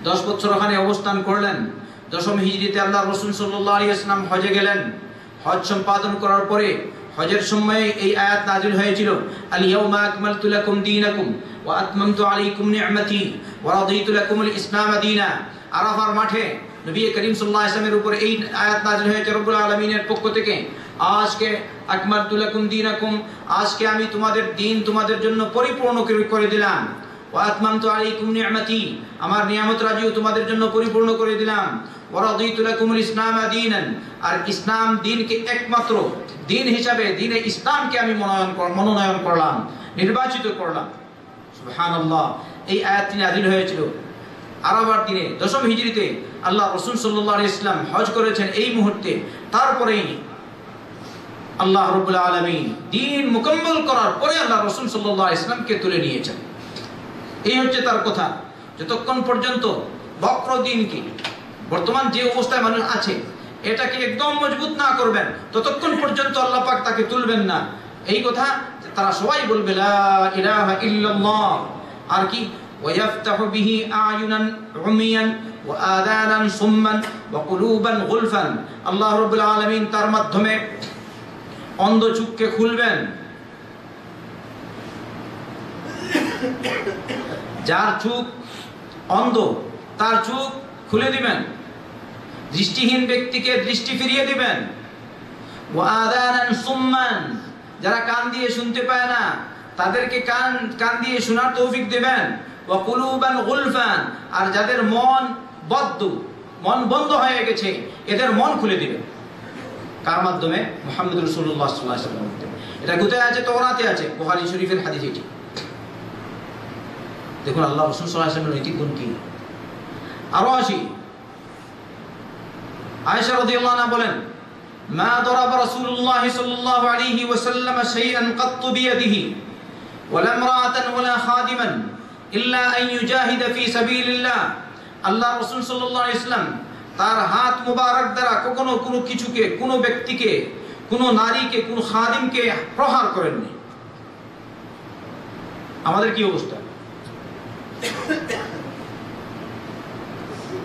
10 বছর ওখানে অবস্থান করলেন। 10ম হিজরিতে আল্লাহ রাসূল সাল্লাল্লাহু আলাইহি ওয়াসাল্লাম হজে গেলেন। হজ সম্পাদন করার পরে হজের সময় এই আয়াত নাযিল হয়েছিল, আল ইয়াউমা আকমালতু লাকুম দীনাকুম ওয়া আতমামতু আলাইকুম নি'মাতি ওয়া রাদিতু লাকুমুল ইসলাম দীনা। আরাফার মাঠে নবী করিম সাল্লাল্লাহু আলাইহি ওয়াসাল্লামের উপর এই আয়াত নাযিল হয়েছে রব্বুল আলামিনের পক্ষ থেকে, আজকে আকমালতু লাকুম দীনাকুম, আজকে আমি তোমাদের দ্বীন তোমাদের জন্য পরিপূর্ণ করে দিলাম। ওয়া আতমামতু আলাইকুম নি'মাতি, আমার নিয়ামত রাজিও তোমাদের জন্য পরিপূর্ণ করে দিলাম। ওয়া রাদিতু লাকুমুল ইসলাম দীনান, আর ইসলাম দ্বীনকে একমাত্র দ্বীন হিসাবে, দ্বীনে ইসলামকে আমি মনোনয়ন করলাম, নির্বাচিত করলাম। সুবহানাল্লাহ। এই আয়াতটি নাযিল হয়েছিল আরাফার দিনে 10ম হিজরিতে। আল্লাহ রাসূল সাল্লাল্লাহু আলাইহি ওয়াসাল্লাম হজ করেছেন এই মুহূর্তে। তারপরেই আল্লাহ রাব্বুল আলামিন দ্বীন মুকম্মল করার পরে আল্লাহ রাসূল সাল্লাল্লাহু আলাইহি ওয়াসাল্লামকে তুলে নিয়েছেন। এই হচ্ছে তার কথা। যতক্ষণ পর্যন্ত বক্র দিনকে, বর্তমান যে অবস্থায় মানুষ আছে, এটাকে একদম মজবুত না করবেন, ততক্ষণ পর্যন্ত আল্লাহ পাক তাকে তুলবেন না। এই কথা তারা সবাই বলবে লা ইলাহা ইল্লাল্লাহ। আর কি ওয়ায়াফতাহু বিহি আয়ুনান উমিয়ান ওয়া আযানান সুম্মান ওয়া কুলুবান গুলফান। আল্লাহ রাব্বুল আলামিন তার মাধ্যমে অন্ধ চোখকে খুলবেন, যার চোখ অন্ধ তার চোখ খুলে দিবেন, দৃষ্টিহীন ব্যক্তিকে দৃষ্টি ফিরিয়ে দিবেন। ওয়া আযানান সুম্মান, যারা কান দিয়ে শুনতে পায় না তাদেরকে কান দিয়ে শোনার তৌফিক দিবেন। ওয়া কুলুবান গুলফান, আর যাদের মন বদ্ধ, মন বন্ধ হয়ে গেছে, এদের মন খুলে দিবেন। কার মাধ্যমে? মুহাম্মদ রাসূলুল্লাহ সাল্লাল্লাহু আলাইহি ওয়াসাল্লাম। এটা কোথায় আছে? তাওরাতে আছে, বুখারী শরীফের হাদিস এটি। দেখুন আল্লাহ রাসূল সাল্লাল্লাহু আলাইহি ওয়াসাল্লামের নৈতিক গুণ কি। আরো আসি, আয়েশা রাদিয়াল্লাহু আনহা বলেন, মা দারাবা রাসূলুল্লাহ সাল্লাল্লাহু আলাইহি ওয়াসাল্লাম শাইআন কাত্তু বিয়াদিহি ওয়ালা ইমরাআতান ওয়ালা খাদিমান ইল্লা আন ইউজাহিদা ফি সাবিলিল্লাহ। আল্লাহ রাসূল সাল্লাল্লাহু আলাইহি ওয়াসাল্লাম তার হাত মুবারক দ্বারা কখনো কোনো কিছুকে, কোনো ব্যক্তিকে, কোনো নারীকে, কোনো খাদিমকে প্রহার করেননি। আমাদের কি অবস্থা?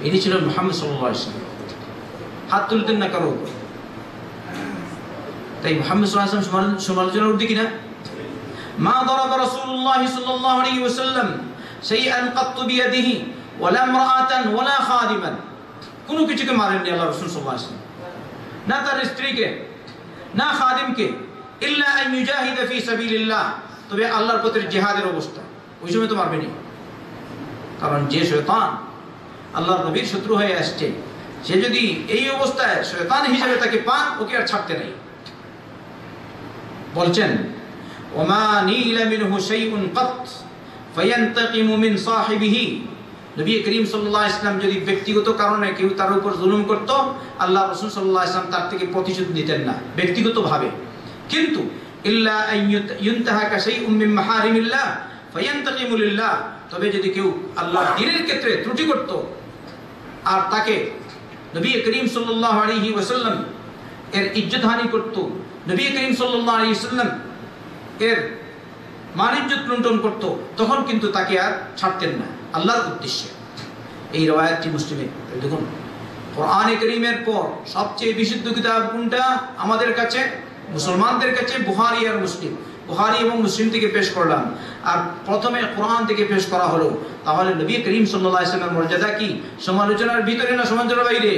এটি ছিল মুহাম্মদ সাল্লাল্লাহু আলাইহি ওয়াসাল্লাম। হাত তুলতেন না কারো উপর। তাই মুহাম্মদ সাল্লাল্লাহু আলাইহি ওয়াসাল্লাম সমালোচনার ঊর্ধ্বে কিনা? মা দারাবা রাসূলুল্লাহ সাল্লাল্লাহু আলাইহি ওয়াসাল্লাম শাইআন কাত্তু বিয়াদিহি ওয়ালা ইমরাআতান ওয়ালা খাদিমান। কোনো কিছুকে মারেননি আল্লাহ রাসূল সাল্লাল্লাহু আলাইহি ওয়াসাল্লাম, না তার স্ত্রীকে, না খাদিমকে, ইল্লা আন ইউজাহিদা ফি সাবিলিল্লাহ। তবে আল্লাহর পথে জিহাদের অবস্থা, ওই সময় তো মারবেনি। কারণ যে শয়তান আল্লাহর নবীর শত্রু হয়ে আসছে, সে যদি এই অবস্থায় শয়তান হিসেবে তাকে পান, ওকে আর ছাড়তে নেই। বলছেন, ওমা নীলা মিনহু শাইউন কাত ফায়ান্তাকিমু মিন সাহিবিহি। নবী করিম সাল্লাল্লাহু আলাইহি ওয়াসাল্লাম যদি ব্যক্তিগত কারণে কেউ তার উপর জুলুম করত, আল্লাহ রাসূল সাল্লাল্লাহু আলাইহি ওয়াসাল্লাম তার থেকে প্রতিশোধ নিতেন না ব্যক্তিগতভাবে। কিন্তু ইল্লা আন ইউনতাহাকা শাইউম মিন মাহারিমিল্লাহ ফায়ান্তাকিমু লিল্লাহ। তবে যদি কেউ আল্লাহর দ্বীনের ক্ষেত্রে ত্রুটি করত আর তাকে নবী করিম সাল্লাল্লাহু আলাইহি ওয়াসাল্লাম এর ইজ্জতহানি করত, নবী করিম সাল্লাল্লাহু আলাইহি ওয়াসাল্লাম এর মান ইজ্জত লুণ্ঠন করত, তখন কিন্তু তাকে আর ছাড়তেন না আল্লাহর উদ্দেশ্যে। এই রওয়ায়াতটি মুসলিমে। দেখুন, কোরআনে কারীমের পর সবচেয়ে বিশুদ্ধ কিতাব কোনটা আমাদের কাছে, মুসলমানদের কাছে? বুখারী আর মুসলিম। বুখারী এবং মুসলিম থেকে পেশ করলাম, আর প্রথমে কোরআন থেকে পেশ করা হলো। তাহলে নবী করিম সাল্লাল্লাহু আলাইহি ওয়াসাল্লামের মর্যাদা কি? সমালোচনার ভিতরে না সমালোচনার বাইরে?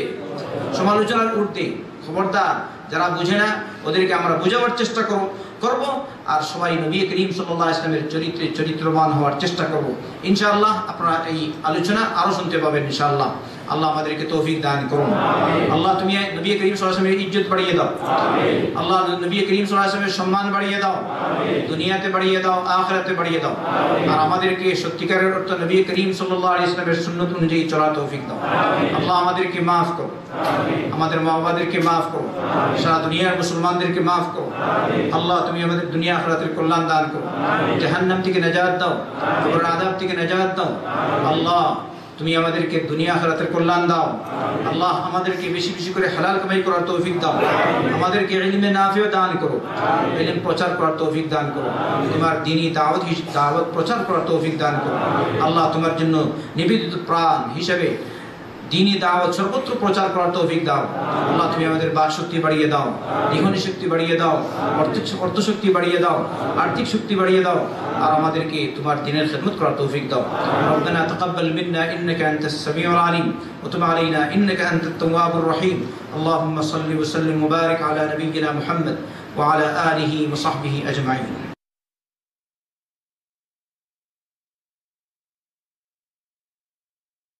সমালোচনার ঊর্ধ্বে। খবরদার, যারা বুঝে না ওদেরকে আমরা বোঝাবার চেষ্টা করব, আর সবাই নবী করিম সাল্লাল্লাহু আলাইহি ওয়াসাল্লামের চরিত্রে চরিত্রবান হওয়ার চেষ্টা করব। ইনশাআল্লাহ আপনারা এই আলোচনা আরো শুনতে পাবেন ইনশাআল্লাহ। আল্লাহ আমাদেরকে তৌফিক দান করুন। আল্লাহ তুমি নবী করিম সাল্লাল্লাহু আলাইহি ওয়াসাল্লামের ইজ্জত বাড়িয়ে দাও। আল্লাহ নবী করিম সাল্লাল্লাহু আলাইহি ওয়াসাল্লামের সম্মান বাড়িয়ে দাও, দুনিয়াতে বাড়িয়ে দাও, আখিরাতে বাড়িয়ে দাও। আর আমাদেরকে সত্যিকারের অর্থ নবী করিম সাল্লাল্লাহু আলাইহি ওয়াসাল্লামের সুন্নাত অনুযায়ী চলার তৌফিক দাও। আল্লাহ আমাদেরকে মাফ করো, আমাদের মা বাবাদেরকে মাফ করো, সারা দুনিয়ার মুসলমানদেরকে মাফ করো। আল্লাহ তুমি আমাদের দুনিয়া আখিরাতের কল্যাণ দান করো, জাহান্নাম থেকে নাজাত দাও, কবরের আযাব থেকে নাজাত দাও। আল্লাহ তুমি আমাদেরকে দুনিয়া আখিরাতের কল্যাণ দাও। আল্লাহ আমাদেরকে বেশি বেশি করে হালাল কামাই করার তৌফিক দাও। আমাদেরকে ইলমে নাফিও দান করো, ইলম প্রচার করার তৌফিক দান করো, তোমার দ্বীনি দাওয়াত প্রচার করার তৌফিক দান করো। আল্লাহ তোমার জন্য নিবেদিত প্রাণ হিসেবে দ্বীনি দাওয়াত সর্বত্র প্রচার করার তৌফিক দাও। আল্লাহ তুমি আমাদের বাক শক্তি বাড়িয়ে দাও, জীবনী শক্তি বাড়িয়ে দাও, অর্থ শক্তি বাড়িয়ে দাও, আর্থিক শক্তি বাড়িয়ে দাও, আর আমাদেরকে তোমার দ্বীনের খিদমত করার তৌফিক দাও। রব্বানা তাকাব্বাল মিন্না ইন্নাকা আনতাস সামিউল আলিম ওয়া তুব আলাইনা ইন্নাকা আনতাত তাওয়াবুর রহিম। আল্লাহুম্মা সাল্লি ওয়া সাল্লিম ওয়া বারিক আলা নাবিয়্যিনা মুহাম্মদ ওয়া আলা আলিহি ওয়া সাহবিহি আজমাইন।